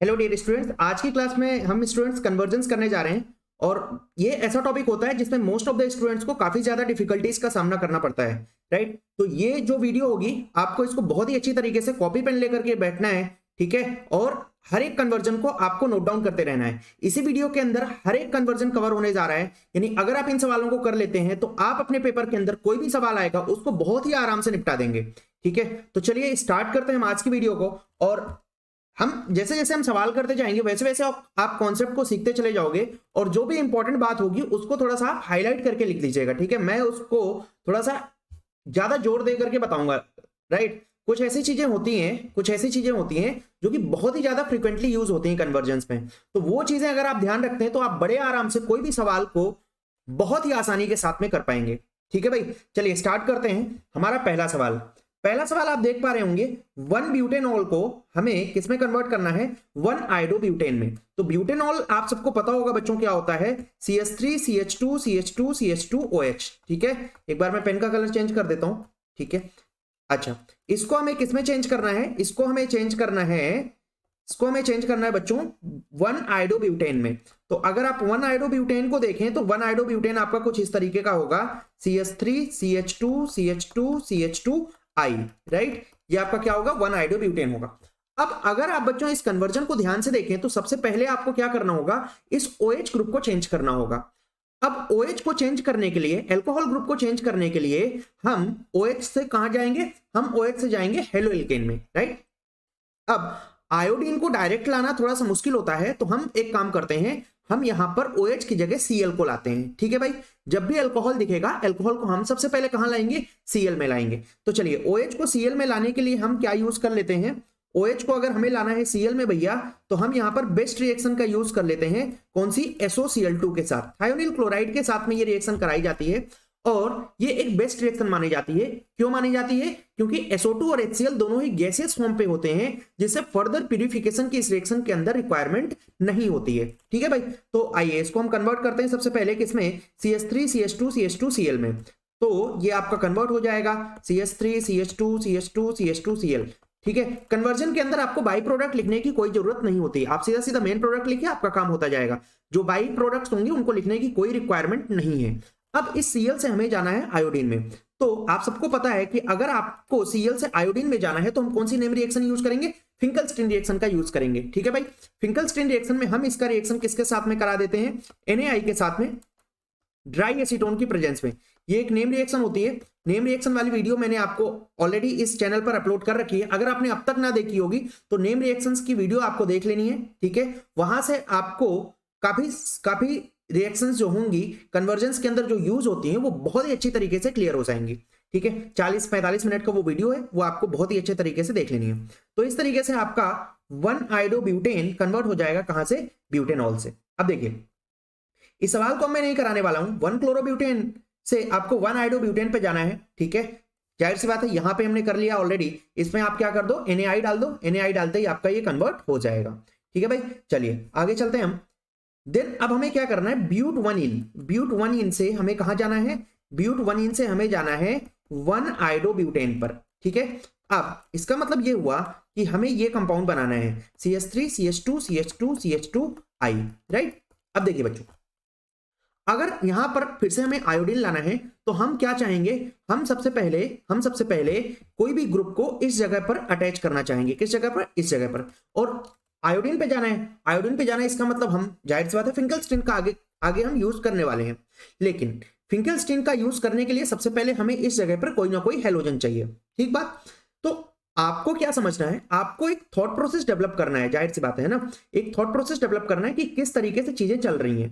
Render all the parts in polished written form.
Hello dear students, आज की class में हम स्टूडेंट्स कन्वर्जेंस करने जा रहे हैं। और ये ऐसा टॉपिक होता है जिसमें मोस्ट ऑफ द स्टूडेंट्स को काफी ज्यादा डिफिकल्टीज का सामना करना पड़ता है। राइट, तो ये जो वीडियो होगी आपको इसको बहुत ही अच्छी तरीके से कॉपी पेन लेकर के बैठना है, ठीक है। और हर एक कन्वर्जन को आपको नोट डाउन करते रहना है। इसी वीडियो के अंदर हर एक कन्वर्जन कवर होने जा रहा है, यानी अगर आप इन सवालों को कर लेते हैं तो आप अपने पेपर के अंदर कोई भी सवाल आएगा उसको बहुत ही आराम से निपटा देंगे। ठीक है, तो चलिए स्टार्ट करते हैं हम आज की वीडियो को। और हम जैसे जैसे हम सवाल करते जाएंगे वैसे वैसे आप कॉन्सेप्ट को सीखते चले जाओगे, और जो भी इंपॉर्टेंट बात होगी उसको थोड़ा सा हाईलाइट करके लिख लीजिएगा। ठीक है, मैं उसको थोड़ा सा ज्यादा जोर दे करके बताऊंगा। राइट, कुछ ऐसी चीजें होती हैं जो कि बहुत ही ज्यादा फ्रीक्वेंटली यूज होती हैं कन्वर्जेंस में। तो वो चीजें अगर आप ध्यान रखते हैं तो आप बड़े आराम से कोई भी सवाल को बहुत ही आसानी के साथ में कर पाएंगे। ठीक है भाई, चलिए स्टार्ट करते हैं। हमारा पहला सवाल आप देख पा रहे होंगे, 1 ब्यूटेनॉल को हमें किसमें कन्वर्ट करना है, 1 आयोडोब्यूटेन में। तो ब्यूटेनॉल आप सबको पता होगा बच्चों क्या होता है, CH3 CH2 CH2 CH2OH। ठीक है, एक बार मैं पेन का कलर चेंज कर देता हूं। ठीक है, अच्छा, इसको हमें किसमें चेंज करना है, इसको हमें चेंज करना है बच्चों 1 आयोडोब्यूटेन में। तो अगर आप 1 आयोडोब्यूटेन को देखें तो 1 आयोडोब्यूटेन आपका कुछ इस तरीके का होगा, CH3 CH2 CH2 CH2I। Right, ये आपका क्या होगा, 1 आयोडोब्यूटेन होगा। अब अगर आप बच्चों इस कन्वर्जन को ध्यान से देखें तो सबसे पहले आपको क्या करना होगा, इस OH ग्रुप को चेंज करना होगा। अब OH को चेंज करने के लिए, अल्कोहल ग्रुप को चेंज करने के लिए हम OH से कहां जाएंगे, हम OH से जाएंगे हेलो एल्केन में। राइट, अब आयोडीन को डायरेक्ट लाना थोड़ा सा मुश्किल होता है, तो हम एक काम करते हैं, हम यहां पर OH की जगह Cl को लाते हैं। ठीक है भाई, जब भी अल्कोहल दिखेगा अल्कोहल को हम सबसे पहले कहां लाएंगे, Cl में लाएंगे। तो चलिए OH को Cl में लाने के लिए हम क्या यूज कर लेते हैं, OH को अगर हमें लाना है Cl में भैया, तो हम यहां पर बेस्ट रिएक्शन का यूज कर लेते हैं। कौन सी, SOCl2 के साथ, थायोनिल क्लोराइड के साथ में ये रिएक्शन कराई जाती है। और ये एक बेस्ट रिएक्शन मानी जाती है। क्यों मानी जाती है, क्योंकि SO2 और HCl दोनों ही गैसियस फॉर्म पे होते हैं, जिससे फर्दर प्यूरिफिकेशन की इस रिएक्शन के अंदर रिक्वायरमेंट नहीं होती है। ठीक है भाई, तो आइए इसको हम कन्वर्ट करते हैं सबसे पहले किसमें, CH3 CH2 CH2Cl में। तो ये आपका कन्वर्ट हो जाएगा CH3 CH2 CH2 CH2Cl। ठीक है, कन्वर्जन के अंदर आपको बाई प्रोडक्ट लिखने की कोई जरूरत नहीं होती, आप सीधा सीधा मेन प्रोडक्ट लिखिए, आपका काम होता जाएगा। जो बाई प्रोडक्ट्स होंगे उनको लिखने की कोई रिक्वायरमेंट नहीं है। अब इस Cl से हमें जाना है आयोडीन में। तो आप सबको पता है कि अगर आपको Cl से आयोडीन में जाना है तो हम कौन सी नेम रिएक्शन यूज करेंगे, फिंकलस्टीन रिएक्शन का यूज करेंगे। ठीक है भाई, फिंकलस्टीन रिएक्शन में हम इसका रिएक्शन किसके साथ में करा देते हैं, NaI के साथ में, ड्राई एसीटोन की प्रेजेंस में। ये एक नेम रिएक्शन होती है। नेम रिएक्शन वाली वीडियो मैंने आपको ऑलरेडी इस चैनल पर अपलोड कर रखी है, अगर आपने अब तक ना देखी होगी तो नेम रिएक्शंस की वीडियो आपको देख लेनी है। ठीक है, वहां से आपको काफी रिएक्शंस जो होंगी कन्वर्जेंस के अंदर जो यूज होती हैं वो बहुत ही अच्छी तरीके से क्लियर हो जाएंगी। ठीक है, 40-45 मिनट का वो वीडियो है, वो आपको बहुत ही अच्छे तरीके से देख लेनी है। तो इस तरीके से आपका 1 आयोडोब्यूटेन कन्वर्ट हो जाएगा कहां से, ब्यूटेनॉल से। अब देखिए, इस सवाल को मैं नहीं कराने वाला हूं, 1 क्लोरोब्यूटेन से आपको 1 आयोडोब्यूटेन पे जाना है। ठीक है, जाहिर सी बात है, यहां पे हमने कर लिया ऑलरेडी। इसमें आप क्या कर दो, NaI डाल दो, NaI डालते ही आपका ये कन्वर्ट हो जाएगा। ठीक है भाई, चलिए आगे चलते हैं हम। देन अब हमें क्या करना है, ब्यूट 1 इन से हमें कहां जाना है, ब्यूट 1 इन से हमें जाना है 1 आयोडोब्यूटेन पर। ठीक है, अब इसका मतलब ये हुआ कि हमें ये कंपाउंड बनाना है CH3 CH2 CH2 CH2I। Right, अब देखिए बच्चों, अगर यहां पर फिर से हमें आयोडीन लाना है तो हम क्या चाहेंगे, हम सबसे पहले कोई भी ग्रुप को इस जगह पर अटैच करना चाहेंगे। किस जगह पर, इस जगह पर। और आयोडीन पे जाना है, इसका मतलब हम जाहिर सी बात है फिंकलस्टीन का आगे हम यूज करने वाले हैं। लेकिन फिंकलस्टीन का यूज करने के लिए सबसे पहले हमें इस जगह पर कोई ना कोई हेलोजन चाहिए। ठीक बात, तो आपको क्या समझना है, आपको एक थॉट प्रोसेस डेवलप करना है, जाहिर सी बात है ना, एक थॉट प्रोसेस डेवलप करना है कि किस तरीके से चीजें चल रही हैं।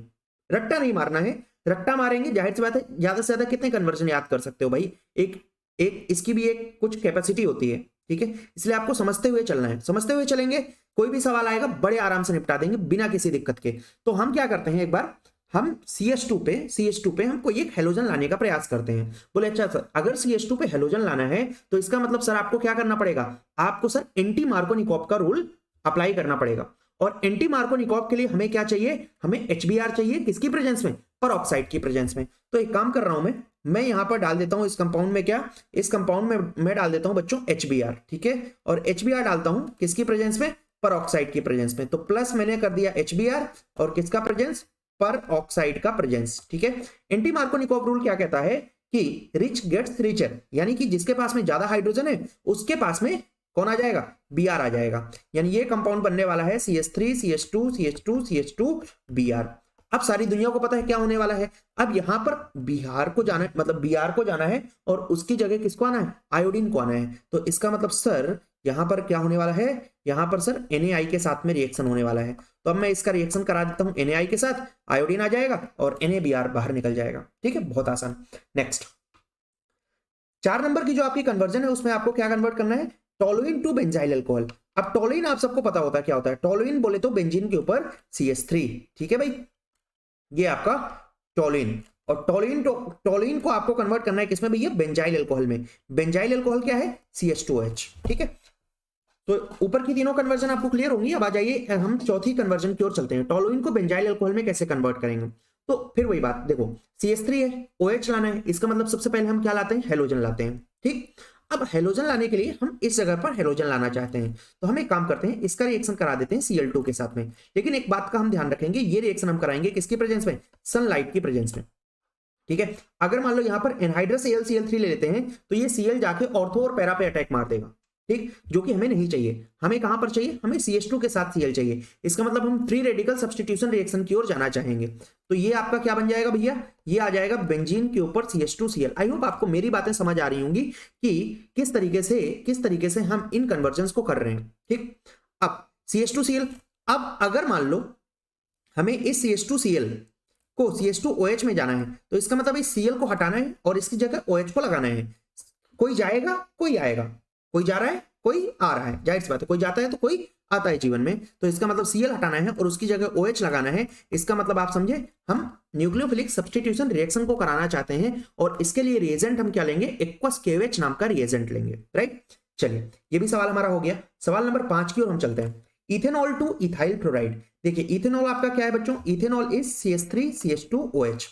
रट्टा नहीं मारना है, रट्टा मारेंगे जाहिर सी बात है ज्यादा से ज्यादा कितने कन्वर्जन याद कर सकते हो भाई, एक इसकी भी एक कुछ कैपेसिटी होती है। ठीक है, इसलिए आपको समझते हुए चलना है, समझते हुए चलेंगे, कोई भी सवाल आएगा बड़े आराम से निपटा देंगे बिना किसी दिक्कत के। तो हम क्या करते हैं, एक बार हम CH2 पे हम कोई एक हेलोजन लाने का प्रयास करते हैं। बोले अच्छा सर, अगर CH2 पे हेलोजन लाना है तो इसका मतलब सर आपको क्या करना पड़ेगा, आपको सर एंटी मार्कोनिकॉफ का रूल अप्लाई करना पड़ेगा। और एंटी मार्कोनिकॉफ के लिए हमें क्या चाहिए, हमें HBr चाहिए, किसकी प्रेजेंस में, परऑक्साइड की प्रेजेंस में। तो एक काम कर रहा हूं मैं यहां पर डाल देता हूं इस कंपाउंड में, क्या इस कंपाउंड में मैं डाल देता हूं बच्चों HBr। ठीक है, और HBr डालता हूं किसकी प्रेजेंस में, पर ऑक्साइड की प्रेजेंस में। तो प्लस मैंने कर दिया HBr और किसका प्रेजेंस, पर ऑक्साइड का प्रेजेंस। ठीक है, एंटी मार्कोनिकॉव रूल क्या कहता है कि रिच गेट्स रिचर, यानी कि जिसके पास में ज्यादा हाइड्रोजन है उसके पास में कौन आ जाएगा, Br आ जाएगा। यानी ये कंपाउंड बनने वाला है CH3 CH2 CH2 CH2 Br। अब सारी दुनिया को पता है क्या होने वाला है, अब यहां पर बिहार को जाना है, मतलब Br को जाना है और उसकी जगह किसको आना है, आयोडीन को आना है। तो इसका मतलब सर यहां पर क्या होने वाला है, यहां पर सर Na के साथ में रिएक्शन होने वाला है। तो अब मैं इसका रिएक्शन करा देता हूं Na के साथ, आयोडीन आ जाएगा और NaBr बाहर निकल जाएगा। ठीक है, बहुत आसान। नेक्स्ट 4 नंबर की जो आपकी कन्वर्जन है उसमें आपको क्या कन्वर्ट करना है, टोलुइन टू बेंजाइल अल्कोहल। अब टोलुइन आप सबको पता होता है क्या होता है, टोलुइन बोले तो बेंजीन के ऊपर CH3। ठीक है भाई, ये आपका टोलुइन, और टोलुइन को आपको कन्वर्ट करना है किसमें भैया, बेंजाइल अल्कोहल में। बेंजाइल अल्कोहल क्या है, CH2H। ठीक है, तो ऊपर की तीनों कन्वर्जन आपको क्लियर होंगी। अब आ जाइए हम चौथी कन्वर्जन की ओर चलते हैं, टोलुइन को बेंजाइल अल्कोहल में कैसे कन्वर्ट करेंगे। तो फिर वही बात, देखो CH3 है, OH लाना है, इसका मतलब सबसे पहले हम क्या लाते हैं, हेलोजन लाते हैं। ठीक, अब हेलोजन लाने के लिए हम इस जगह पर हेलोजन लाना चाहते हैं, तो हम एक काम करते हैं, इसका रिएक्शन करा देते हैं Cl2 के साथ में। लेकिन एक बात का हम ध्यान रखेंगे, ये रिएक्शन हम कराएंगे किसकी प्रेजेंस में, सनलाइट की प्रेजेंस में। ठीक है, अगर मान लो यहां पर एनहाइड्रस Cl3 ले लेते हैं तो ये Cl जाके ऑर्थो और पैरा पे अटैक मार देगा। ठीक, जो कि हमें नहीं चाहिए। हमें कहां पर चाहिए, हमें CH2 के साथ Cl चाहिए। इसका मतलब हम फ्री रेडिकल सब्स्टिट्यूशन रिएक्शन की ओर जाना चाहेंगे। तो ये आपका क्या बन जाएगा भैया, ये आ जाएगा बेंजीन के ऊपर CH2Cl। आई होप आपको मेरी बातें समझ आ रही होंगी कि किस तरीके से हम इन कन्वर्जन्स को कर रहे हैं। ठीक, अब CH2Cl, अब अगर मान लो हमें इस CH2Cl को CH2OH में जाना है, तो इसका मतलब इस Cl को हटाना है और इसकी जगह OH को लगाना है। कोई जाएगा कोई आएगा, कोई जा रहा है कोई आ रहा है, जाहिर सी बात है, कोई जाता है तो कोई आता है जीवन में। तो इसका मतलब Cl हटाना है और उसकी जगह OH लगाना है। इसका मतलब आप समझे, हम न्यूक्लियोफिलिक सब्स्टिट्यूशन रिएक्शन को कराना चाहते हैं और इसके लिए रिएजेंट हम क्या लेंगे, एक्वस KOH नाम का रिएजेंट लेंगे। राइट, चलिए ये भी सवाल हमारा हो गया। सवाल नंबर 5 की ओर हम चलते हैं, इथेनॉल टू इथाइल फ्लोराइड। देखिए इथेनॉल आपका क्या है बच्चों, इथेनॉल इज CH3 CH2OH,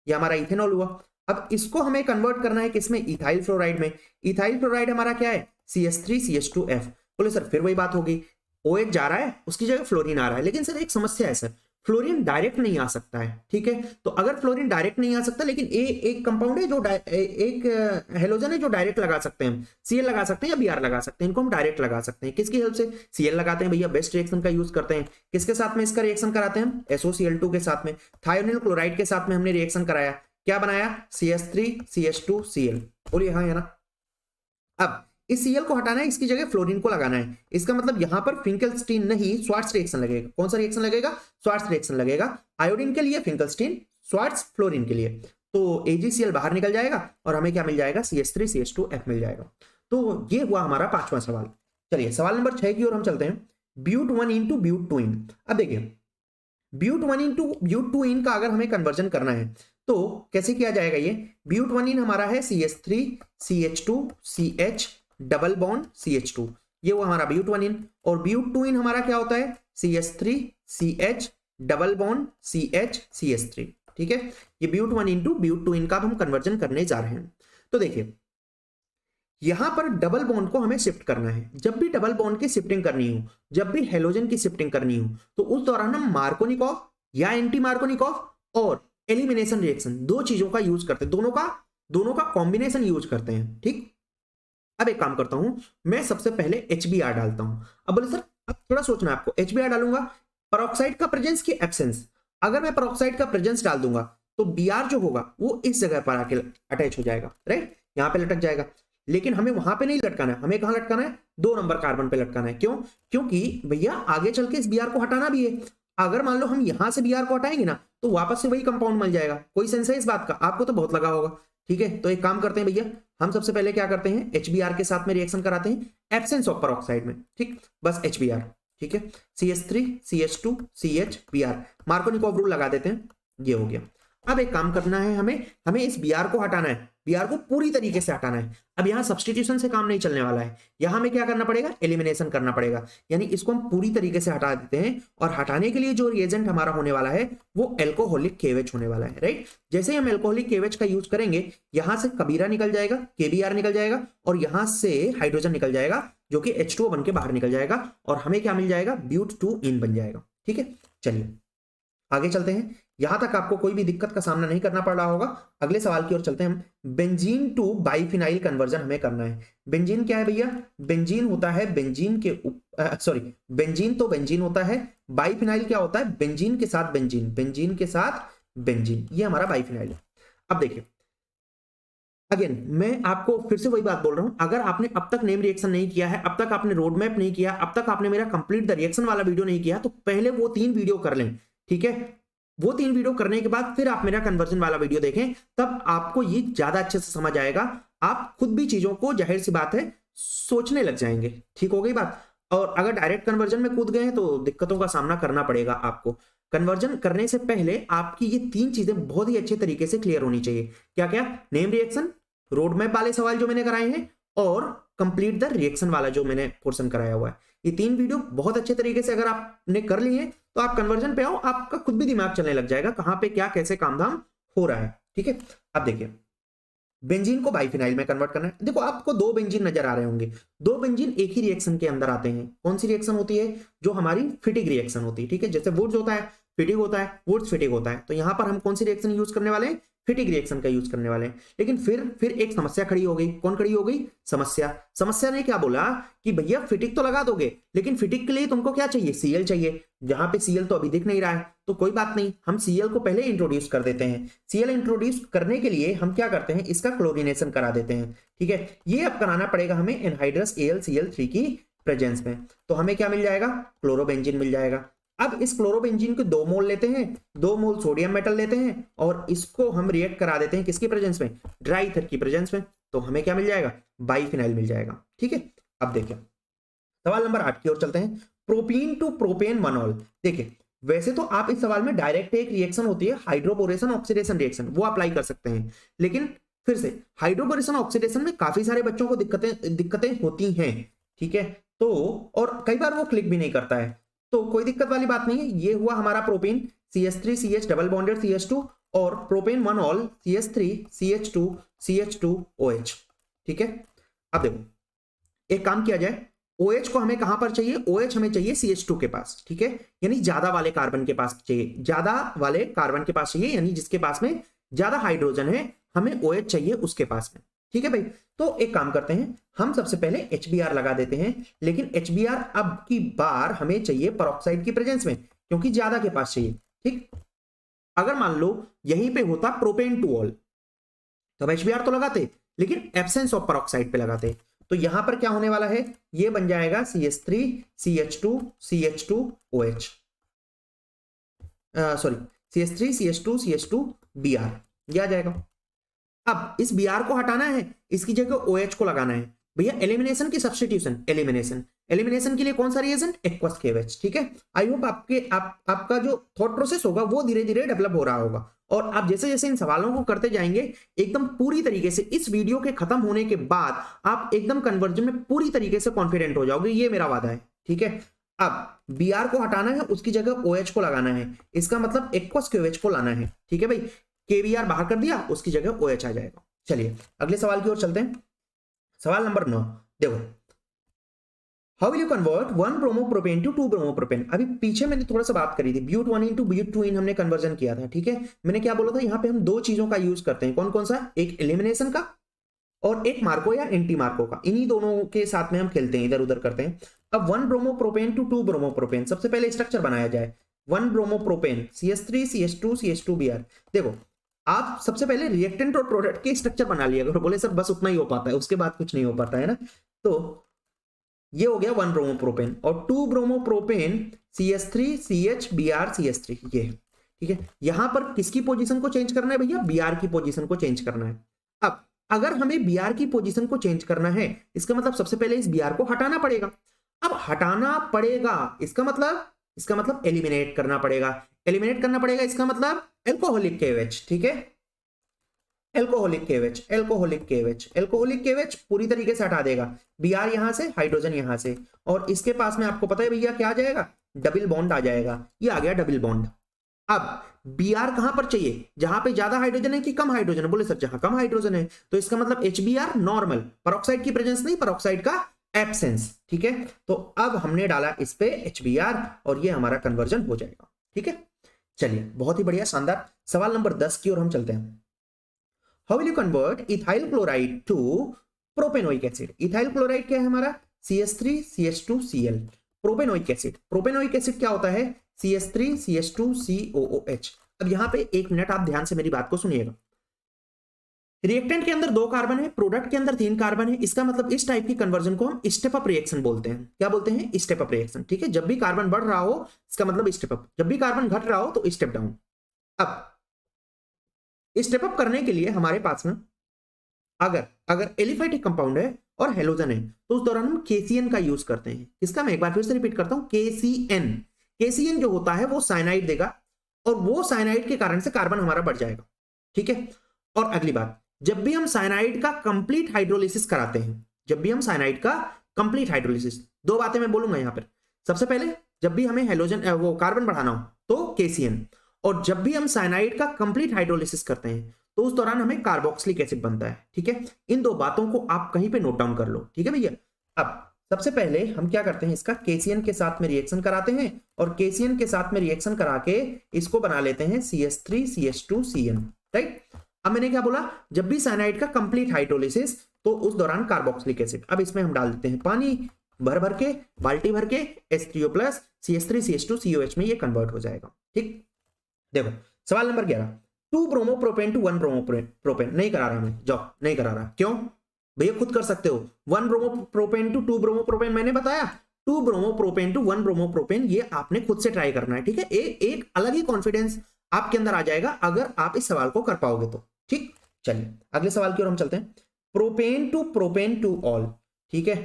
ये हमारा इथेनॉल हुआ। अब इसको हमें कन्वर्ट करना है किसमें, इथाइल फ्लोराइड में। इथाइल फ्लोराइड हमारा क्या है, CH3 CH2F। बोले सर फिर वही बात होगी, OH जा रहा है उसकी जगह फ्लोरीन आ रहा है। लेकिन सर एक समस्या है सर, फ्लोरीन डायरेक्ट नहीं आ सकता है। ठीक है, तो अगर फ्लोरीन डायरेक्ट नहीं आ सकता, लेकिन एक कंपाउंड है जो एक हेलोजन है जो डायरेक्ट लगा सकते हैं, Cl लगा सकते हैं या Br लगा सकते हैं, इनको हम डायरेक्ट लगा सकते हैं। किसकी हेल्प से, Cl लगाते हैं भैया, बेस्ट रिएक्शन का यूज करते हैं। किसके साथ में इसका रिएक्शन कराते हैं, SOCl2 के साथ में। थायोनिल क्लोराइड के साथ में हमने रिएक्शन कराया, क्या बनाया, CH3 CH2Cl। बोलिए हाँ या ना। अब इस Cl को हटाना है, इसकी जगह फ्लोरीन को लगाना है। इसका मतलब यहां पर फिंकलस्टीन नहीं, स्वार्ट्ज रिएक्शन लगेगा। कौन सा रिएक्शन लगेगा, स्वार्ट्ज रिएक्शन लगेगा। आयोडीन के लिए फिंकलस्टीन, स्वार्ट्ज फ्लोरीन के लिए। तो AgCl बाहर निकल जाएगा और हमें क्या मिल जाएगा, CH3 CH2F मिल जाएगा। तो ये हुआ हमारा 5वां सवाल। चलिए सवाल नंबर 6 की ओर हम चलते हैं, ब्यूट 1 इंटू ब्यूट 2 इन। अब देखिए ब्यूट 1 इंटू ब्यूट 2 इन का अगर हमें कन्वर्जन करना है तो कैसे किया जाएगा। ये ब्यूट 1 इन हमारा है CH3 CH2 CH double bond CH2, ये वो हमारा ब्यूट 1 इन। और ब्यूट 2 इन हमारा क्या होता है, CH3 CH double bond CH CH3। ठीक है, ये ब्यूट 1 इंटू ब्यूट 2 इन का हम कन्वर्जन करने जा रहे हैं। तो देखिए यहां पर डबल बॉन्ड को हमें शिफ्ट करना है। जब भी डबल बॉन्ड की शिफ्टिंग करनी हो, जब भी हेलोजन की शिफ्टिंग करनी हो, तो उस दौरान हम मार्कोनिकॉव या एंटी मार्कोनिकॉव और एलिमिनेशन रिएक्शन, दो चीजों का यूज करते हैं, दोनों का कॉम्बिनेशन यूज करते हैं। ठीक, अब एक काम करता हूं, मैं सबसे पहले HBr डालता हूं। अब बोले सर अब थोड़ा सोचना है आपको, HBr डालूंगा, पेरोक्साइड का प्रेजेंस की एब्सेंस। अगर मैं पेरोक्साइड का प्रेजेंस डाल दूंगा तो Br जो होगा वो इस जगह पर आके अटैच हो जाएगा, राइट, यहां पे लटक जाएगा। लेकिन हमें वहां पे नहीं लटकाना है, हमें कहां लटकाना है, 2 नंबर कार्बन पे लटकाना है। क्यों, क्योंकि भैया आगे चल के इस Br को हटाना भी है। अगर मान लो हम यहां से Br को हटाएंगे ना तो वापस से वही कंपाउंड मिल जाएगा। कोई सेंस है इस बात का, आपको तो बहुत लगा होगा। ठीक है, तो एक काम करते हैं भैया, हम सबसे पहले क्या करते हैं, HBr के साथ में रिएक्शन कराते हैं एब्सेंस ऑफ पेरोक्साइड में। ठीक, बस HBr। ठीक है, CH3 CH2 CH Br, Markovnikov rule लगा देते हैं, ये हो गया। अब एक काम करना है, हमें इस Br को हटाना है। बीआर को पूरी तरीके से हटाना है। अब यहाँ सब्स्टिट्यूशन से काम नहीं चलने वाला है, यहाँ हमें क्या करना पड़ेगा, एलिमिनेशन करना पड़ेगा, यानी इसको हम पूरी तरीके से हटा देते हैं। और हटाने के लिए जो रिएजेंट हमारा होने वाला है वो एल्कोहलिक KOH होने वाला है, राइट। जैसे ही हम एल्कोहलिक KOH का यूज करेंगे, यहां से कबीरा निकल जाएगा, KBr निकल जाएगा, और यहां से हाइड्रोजन निकल जाएगा जो कि H2O बन के बाहर निकल जाएगा, और हमें क्या मिल जाएगा, ब्यूट-2-ईन बन जाएगा। ठीक है, चलिए आगे चलते हैं। यहां तक आपको कोई भी दिक्कत का सामना नहीं करना पड़ रहा होगा। अगले सवाल की ओर चलते हैं हम। बेंजीन टू बाइफिनाइल कन्वर्जन हमें करना है। बेंजीन क्या है भैया, बेंजीन होता है बेंजीन के सॉरी बेंजीन तो बेंजीन होता है, बाइफिनाइल क्या होता है, बेंजीन के साथ बेंजीन, बेंजीन के साथ बेंजीन, ये हमारा बाइफिनाइल है। अब देखिए अगेन मैं आपको फिर से वही बात बोल रहा हूं, अगर आपने अब तक नेम रिएक्शन नहीं किया है, अब तक आपने रोड मैप नहीं किया, अब तक आपने मेरा कंप्लीट द रिएक्शन वाला वीडियो नहीं किया, तो पहले वो 3 वीडियो कर लें। ठीक है, वो 3 वीडियो करने के बाद फिर आप मेरा कन्वर्जन वाला वीडियो देखें, तब आपको ये ज्यादा अच्छे से समझ आएगा। आप खुद भी चीजों को जाहिर सी बात है सोचने लग जाएंगे। ठीक हो गई बात। और अगर डायरेक्ट कन्वर्जन में कूद गए हैं तो दिक्कतों का सामना करना पड़ेगा आपको। कन्वर्जन करने से पहले आपकी ये 3 चीजें बहुत ही अच्छे तरीके से क्लियर होनी चाहिए। क्या क्या, नेम रिएक्शन, रोड मैप वाले सवाल जो मैंने कराए हैं, और कंप्लीट द रिएक्शन वाला जो मैंने पोर्शन कराया हुआ है। ये 3 वीडियो बहुत अच्छे तरीके से अगर आपने कर लिए तो आप कन्वर्जन पे आओ, आपका खुद भी दिमाग चलने लग जाएगा कहां पे क्या कैसे काम धाम हो रहा है। ठीक है, अब देखिए बेंजीन को बाइफिनाइल में कन्वर्ट करना है। देखो आपको 2 बेंजीन नजर आ रहे होंगे, 2 बेंजीन एक ही रिएक्शन के अंदर आते हैं। कौन सी रिएक्शन होती है, जो हमारी फिटिक रिएक्शन होती है। ठीक है, जैसे वुड्स होता है, फिटिक होता है, वुड्स फिटिक होता है, तो यहां पर हम कौन सी रिएक्शन यूज करने वाले हैं, फिटिक रिएक्शन का यूज करने वाले हैं। लेकिन फिर एक समस्या खड़ी हो गई। कौन खड़ी हो गई, समस्या ने क्या बोला कि भैया फिटिक तो लगा दोगे, लेकिन फिटिक के लिए तुमको क्या चाहिए, Cl चाहिए। जहां पे Cl तो अभी दिख नहीं रहा है, तो कोई बात नहीं, हम Cl को पहले इंट्रोड्यूस कर देते हैं। Cl इंट्रोड्यूस करने के लिए हम क्या करते हैं, इसका क्लोरीनेशन करा देते हैं। ठीक है, ये अब कराना पड़ेगा हमें एनहाइड्रस AlCl3 की प्रेजेंस में। तो हमें क्या मिल जाएगा, क्लोरोबेंजीन मिल जाएगा। अब इस क्लोरोबेंजीन को 2 मोल लेते हैं, 2 मोल सोडियम मेटल लेते हैं, और इसको हम रिएक्ट करा देते हैं किसकी प्रेजेंस में, ड्राई ईथर की प्रेजेंस में। तो हमें क्या मिल जाएगा, बाइफिनाइल मिल जाएगा। ठीक है, अब देखिए सवाल नंबर 8 की ओर चलते हैं। Propene to propanol. देखिए वैसे तो आप इस सवाल में डायरेक्ट एक रिएक्शन होती है हाइड्रोपोरेशन ऑक्सीडेशन रिएक्शन, वो अप्लाई कर सकते हैं। लेकिन फिर से हाइड्रोपोरेशन ऑक्सीडेशन में काफी सारे बच्चों को दिक्कतें होती हैं। ठीक है, तो और कई बार वो क्लिक भी नहीं करता है, तो कोई दिक्कत वाली बात नहीं है। ये हुआ हमारा propane CH3 CH double bonded CH2, और प्रोपेन मनॉल CH3 CH2 CH2OH। ठीक है, अब देखो एक काम किया जाए, OH को हमें कहां पर चाहिए, OH हमें चाहिए CH2 के पास। ठीक है, यानी ज्यादा वाले कार्बन के पास चाहिए, ज्यादा वाले कार्बन के पास चाहिए, यानी जिसके पास में ज्यादा हाइड्रोजन है, हमें OH चाहिए उसके पास में। ठीक है भाई, तो एक काम करते हैं, हम सबसे पहले HBr लगा देते हैं। लेकिन HBr अब की बार हमें चाहिए पेरोक्साइड की प्रेजेंस में, क्योंकि ज्यादा के पास चाहिए। ठीक, अगर मान लो यहीं पे होता प्रोपेन टू ऑल, तो HBr तो लगाते, लेकिन एब्सेंस ऑफ पेरोक्साइड पे लगाते। तो यहां पर क्या होने वाला है, ये बन जाएगा CH3 CH2 CH2OH, sorry CH3 CH2 CH2Br, ये आ जाएगा। अब इस Br को हटाना है, इसकी जगह OH को लगाना है। भैया एलिमिनेशन की सब्स्टिट्यूशन, एलिमिनेशन के लिए कौन सा रिएजेंट, एक्वस KOH। ठीक है, आई होप आपका जो थॉट प्रोसेस होगा वो धीरे धीरे डेवलप हो रहा होगा, और आप जैसे जैसे इन सवालों को करते जाएंगे एकदम पूरी तरीके से, इस वीडियो के खत्म होने के बाद आप एकदम कन्वर्जन में पूरी तरीके से कॉन्फिडेंट हो जाओगे, ये मेरा वादा है। ठीक है, अब Br को हटाना है, उसकी जगह OH को लगाना है, इसका मतलब एक्वस KOH को लाना है। ठीक है भाई, KBr बाहर कर दिया, उसकी जगह OH आ जाएगा। चलिए अगले सवाल की ओर चलते हैं। सवाल नंबर 9, देखो how will you convert 1 bromopropane to 2 bromopropane. अभी पीछे मैंने थोड़ा सा बात करी थी, ब्यूट-1 into ब्यूट-2 हमने कन्वर्जन किया था। ठीक है, मैंने क्या बोला था, यहाँ पे हम 2 चीजों का यूज करते हैं। कौन कौन सा, एक एलिमिनेशन का और एक मार्को या एंटी मार्को का, इन्हीं दोनों के साथ में हम खेलते हैं, इधर उधर करते हैं। अब 1 ब्रोमोप्रोपेन टू 2 ब्रोमोप्रोपेन, सबसे पहले स्ट्रक्चर बनाया जाए। 1 ब्रोमोप्रोपेन CH3 CH2 CH2Br। देखो आप सबसे पहले रिएक्टेंट और प्रोडक्ट के स्ट्रक्चर बना लिया करो, बोले सर बस उतना ही हो पाता है, उसके बाद कुछ नहीं हो पाता है ना। तो ये हो गया 1 ब्रोमोप्रोपेन, और 2 bromopropane CH3 CH Br CH3, ये ठीक है। यहां पर किसकी पोजीशन को चेंज करना है भैया, Br की पोजीशन को चेंज करना है। अब अगर हमें Br की पोजीशन को चेंज करना है, इसका मतलब सबसे पहले इस Br को हटाना पड़ेगा। अब हटाना पड़ेगा इसका मतलब एलिमिनेट करना पड़ेगा, इसका मतलब एल्कोहलिक KOH। ठीक है, alcoholic KOH, alcoholic KOH, alcoholic KOH पूरी तरीके से हटा देगा, Br यहां से, हाइड्रोजन यहां से, और इसके पास में आपको पता है भैया क्या आ जाएगा, डबल बॉन्ड आ जाएगा, ये आ गया डबल बॉन्ड। अब Br कहां पर चाहिए, जहां पे ज्यादा हाइड्रोजन है कि कम हाइड्रोजन है, बोले सर जहां कम हाइड्रोजन है, तो इसका मतलब HBr नॉर्मल, पेरोक्साइड की प्रेजेंस नहीं, पेरोक्साइड का एब्सेंस, ठीक है। तो अब हमने डाला इस पे HBr और ये हमारा कन्वर्जन हो जाएगा, ठीक है। चलिए बहुत ही बढ़िया, शानदार। सवाल नंबर 10 की ओर हम चलते हैं। How will you convert ethyl chloride to propanoic acid. Ethyl chloride क्या है हमारा, CH3 CH2 Cl। Propanoic acid, propanoic acid क्या होता है, CH3 CH2 COOH। अब यहां पे 1 मिनट आप ध्यान से मेरी बात को सुनिएगा। रिएक्टेंट के अंदर 2 कार्बन है, प्रोडक्ट के अंदर 3 कार्बन है, इसका मतलब इस टाइप की कन्वर्जन को हम स्टेप अप रिएक्शन बोलते हैं। क्या बोलते हैं, स्टेप अप रिएक्शन, ठीक है। जब भी कार्बन बढ़ रहा हो इसका मतलब स्टेप अप, जब भी कार्बन घट रहा हो तो स्टेप डाउन। अब स्टेप अप करने के लिए हमारे पास में अगर एलिफेटिक कंपाउंड है और हेलोजन है तो उस दौरान हम KCN का यूज करते हैं। इसका मैं एक बार फिर से रिपीट करता हूं, KCN जो होता है वो साइनाइड देगा और वो साइनाइड के कारण से कार्बन हमारा बढ़ जाएगा, ठीक है। और अगली बात, जब भी हम साइनाइड का कंप्लीट हाइड्रोलिसिस कराते हैं, जब भी हम साइनाइड का कंप्लीट हाइड्रोलिसिस, 2 बातें मैं बोलूंगा यहां पर। सबसे पहले जब भी हमें हेलोजन वो कार्बन बढ़ाना हो तो KCN, और जब भी हम साइनाइड का कंप्लीट हाइड्रोलिसिस करते हैं तो उस दौरान हमें कार्बोक्सिलिक एसिड बनता है, ठीक है। इन 2 बातों को आप कहीं पे नोट डाउन कर लो, ठीक है भैया। अब सबसे पहले हम क्या करते हैं, इसका KCN के साथ में रिएक्शन कराते हैं और KCN के साथ में रिएक्शन करा के इसको बना लेते हैं CH3 CH2 CN, राइट। अब मैंने क्या बोला, जब भी साइनाइड का कंप्लीट हाइड्रोलिसिस तो उस दौरान कार्बोक्सिलिक एसिड। अब इसमें हम डाल देते हैं पानी, भर भर के, बाल्टी भर के, H3O+ CH3 CH2 COH में ये कन्वर्ट हो जाएगा, ठीक। देखो सवाल number 11, 2 bromo propane two 1 bromo propane. नहीं करा रहा मैं, जाओ, नहीं करा रहा, क्यों भैया, खुद कर सकते हो। 1 bromo propane two 2 bromo propane मैंने बताया, 2 bromo propane two 1 bromo propane, ये आपने खुद से ट्राई करना है, ठीक है। एक अलग ही कॉन्फिडेंस आपके अंदर आ जाएगा अगर आप इस सवाल को कर पाओगे तो, ठीक। चलिए अगले सवाल की ओर हम चलते हैं। प्रोपेन टू ऑल, ठीक है।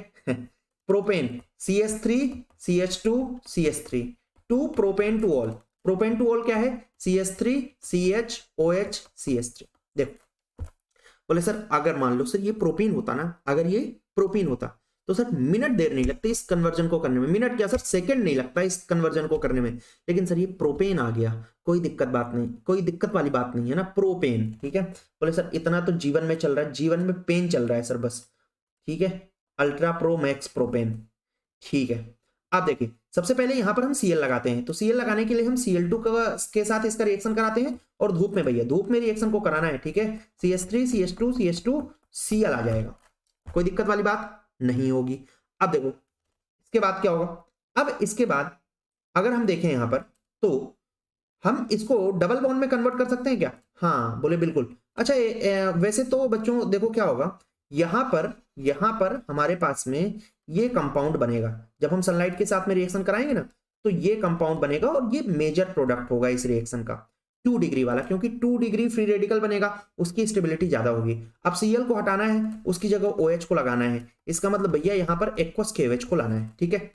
Propane CH3 CH2 CH3 to propane two ol. Propane two ol क्या है, CH3 CHOH CH3। देखो बोले सर अगर मान लो सर ये प्रोपीन होता ना, अगर ये प्रोपीन होता तो सर मिनट देर नहीं लगती इस कन्वर्जन को करने में, मिनट क्या सर सेकंड नहीं लगता इस कन्वर्जन को करने में। लेकिन सर ये प्रोपेन आ गया, कोई दिक्कत बात नहीं, कोई दिक्कत वाली बात नहीं है ना, प्रोपेन, ठीक है। बोले सर इतना तो जीवन में चल रहा है, जीवन में पेन चल रहा है सर बस, ठीक है। अल्ट्रा प्रो मैक्स प्रोपेन, ठीक है। आप देखिए सबसे पहले यहां पर हम Cl लगाते हैं, तो Cl लगाने के लिए हम Cl2 के साथ इसका रिएक्शन कराते हैं और धूप में, भैया धूप में रिएक्शन को कराना है, ठीक है। CH3 CH2 CH2 Cl आ जाएगा, कोई दिक्कत वाली बात नहीं होगी। अब देखो इसके बाद क्या होगा, अब इसके बाद अगर हम देखें यहां पर तो हम इसको डबल बॉन्ड में कन्वर्ट कर सकते हैं क्या, हाँ बोले बिल्कुल। अच्छा वैसे तो बच्चों देखो क्या होगा, यहां पर हमारे पास में ये कंपाउंड बनेगा, जब हम सनलाइट के साथ में रिएक्शन कराएंगे ना तो ये कंपाउंड बनेगा और ये मेजर प्रोडक्ट होगा इस रिएक्शन का, 2 डिग्री वाला, क्योंकि 2 डिग्री फ्री रेडिकल बनेगा, उसकी स्टेबिलिटी ज्यादा होगी। अब Cl को हटाना है, उसकी जगह OH को लगाना है, इसका मतलब भैया यहाँ पर एक्वस KOH को लाना है, ठीक है।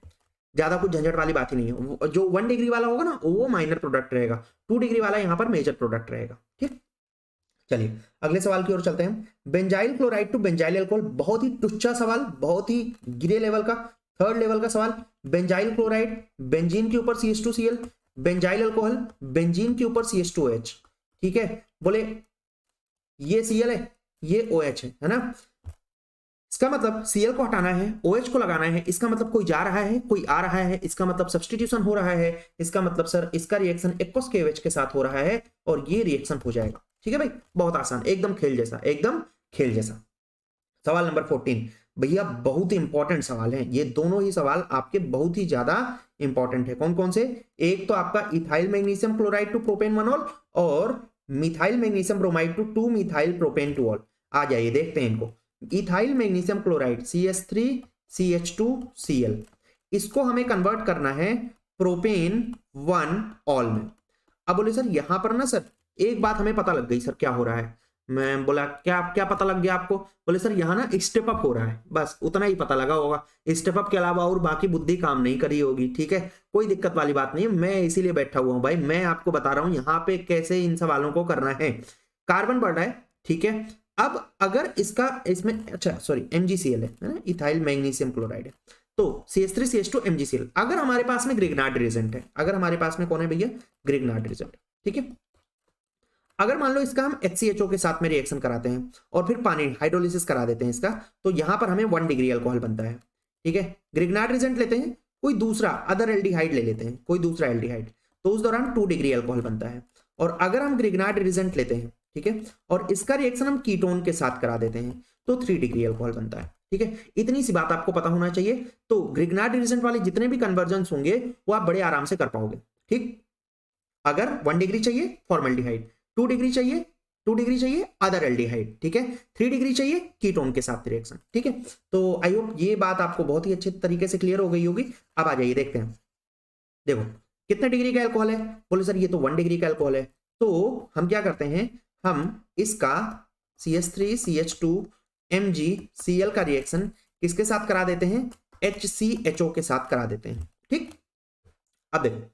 ज्यादा कुछ झंझट वाली बात ही नहीं है। जो 1 डिग्री वाला होगा ना वो माइनर प्रोडक्ट रहेगा, 2 डिग्री वाला यहाँ पर मेजर प्रोडक्ट रहेगा, ठीक। चलिए अगले सवाल की ओर चलते हैं। Benzyl chloride to benzyl alcohol, बहुत ही टुच्चा सवाल, बहुत ही गिरे लेवल का, 3rd लेवल का सवाल। बेंजाइल क्लोराइड बेंजीन के ऊपर CH2Cl, बेंजाइल अल्कोहल बेंजीन के ऊपर CH2OH, ठीक है। बोले ये Cl है, ये OH है ना, इसका मतलब Cl को हटाना है, OH को लगाना है, इसका मतलब कोई जा रहा है कोई आ रहा है, इसका मतलब सब्स्टिट्यूशन हो रहा है, इसका मतलब सर इसका रिएक्शन एक्वस KOH के साथ हो रहा है और ये रिएक्शन हो जाएगा, ठीक है भाई। बहुत आसान, एकदम खेल जैसा, एकदम खेल जैसा। सवाल नंबर 14 भैया बहुत ही इंपॉर्टेंट सवाल है, ये दोनों ही सवाल आपके बहुत ही ज्यादा इंपॉर्टेंट है। कौन कौन से, एक तो आपका ethyl magnesium chloride to propane 1 ol और methyl magnesium bromide to 2 methyl propane 2 ol. आ जाइए देखते हैं इनको। Ethyl magnesium chloride CH3 CH2 Cl, इसको हमें कन्वर्ट करना है प्रोपेन 1 ऑल में। अब बोले सर यहां पर ना सर एक बात हमें पता लग गई सर, क्या हो रहा है। मैं बोला क्या क्या पता लग गया आपको, बोले सर यहाँ ना स्टेप अप हो रहा है, बस उतना ही पता लगा होगा, स्टेप अप के अलावा और बाकी बुद्धि काम नहीं करी होगी, ठीक है। कोई दिक्कत वाली बात नहीं है, मैं इसीलिए बैठा हुआ हूं भाई, मैं आपको बता रहा हूं यहाँ पे कैसे इन सवालों को करना है। कार्बन बढ़ रहा है, ठीक है। अब अगर इसका इसमें अच्छा सॉरी MgCl है ना, इथाइल मैग्नीशियम क्लोराइड है, तो CH3 CH2 MgCl। अगर हमारे पास में ग्रिग्नार्ड रिएजेंट है, अगर हमारे पास में कौन है भैया, ग्रिग्नार्ड रिएजेंट, ठीक है। अगर मान लो इसका हम HCHO के साथ में रिएक्शन कराते हैं और फिर पानी हाइड्रोलिसिस करा देते हैं इसका, तो यहां पर हमें 1 डिग्री अल्कोहल बनता है, ठीक है। ग्रिग्नार्ड रिएजेंट लेते हैं, कोई दूसरा अदर एल्डिहाइड ले लेते हैं, कोई दूसरा एल्डिहाइड, तो उस दौरान 2 डिग्री अल्कोहल बनता है। और अगर हम ग्रिग्नार्ड रिएजेंट लेते हैं, ठीक है, और इसका रिएक्शन हम कीटोन के साथ करा देते हैं, तो 3 डिग्री अल्कोहल बनता है, ठीक है। इतनी सी बात आपको पता होना चाहिए। तो ग्रिग्नार्ड रिएजेंट वाले जितने भी कन्वर्जन होंगे वो आप बड़े आराम से कर पाओगे, ठीक। अगर 1 डिग्री चाहिए फॉर्मल्डिहाइड, 2 डिग्री चाहिए 2 डिग्री चाहिए अदर एल्डिहाइड, ठीक है, 3 डिग्री चाहिए कीटोन के साथ रिएक्शन, ठीक है। तो आई होप ये बात आपको बहुत ही अच्छे तरीके से क्लियर हो गई होगी। अब आ जाइए देखते हैं, देखो कितने डिग्री का अल्कोहल है, बोले सर ये तो 1 डिग्री का अल्कोहल है। तो हम क्या करते हैं, हम इसका CH3 CH2 MgCl का रिएक्शन किसके साथ करा देते हैं, HCHO के साथ करा देते हैं, ठीक। अब देखो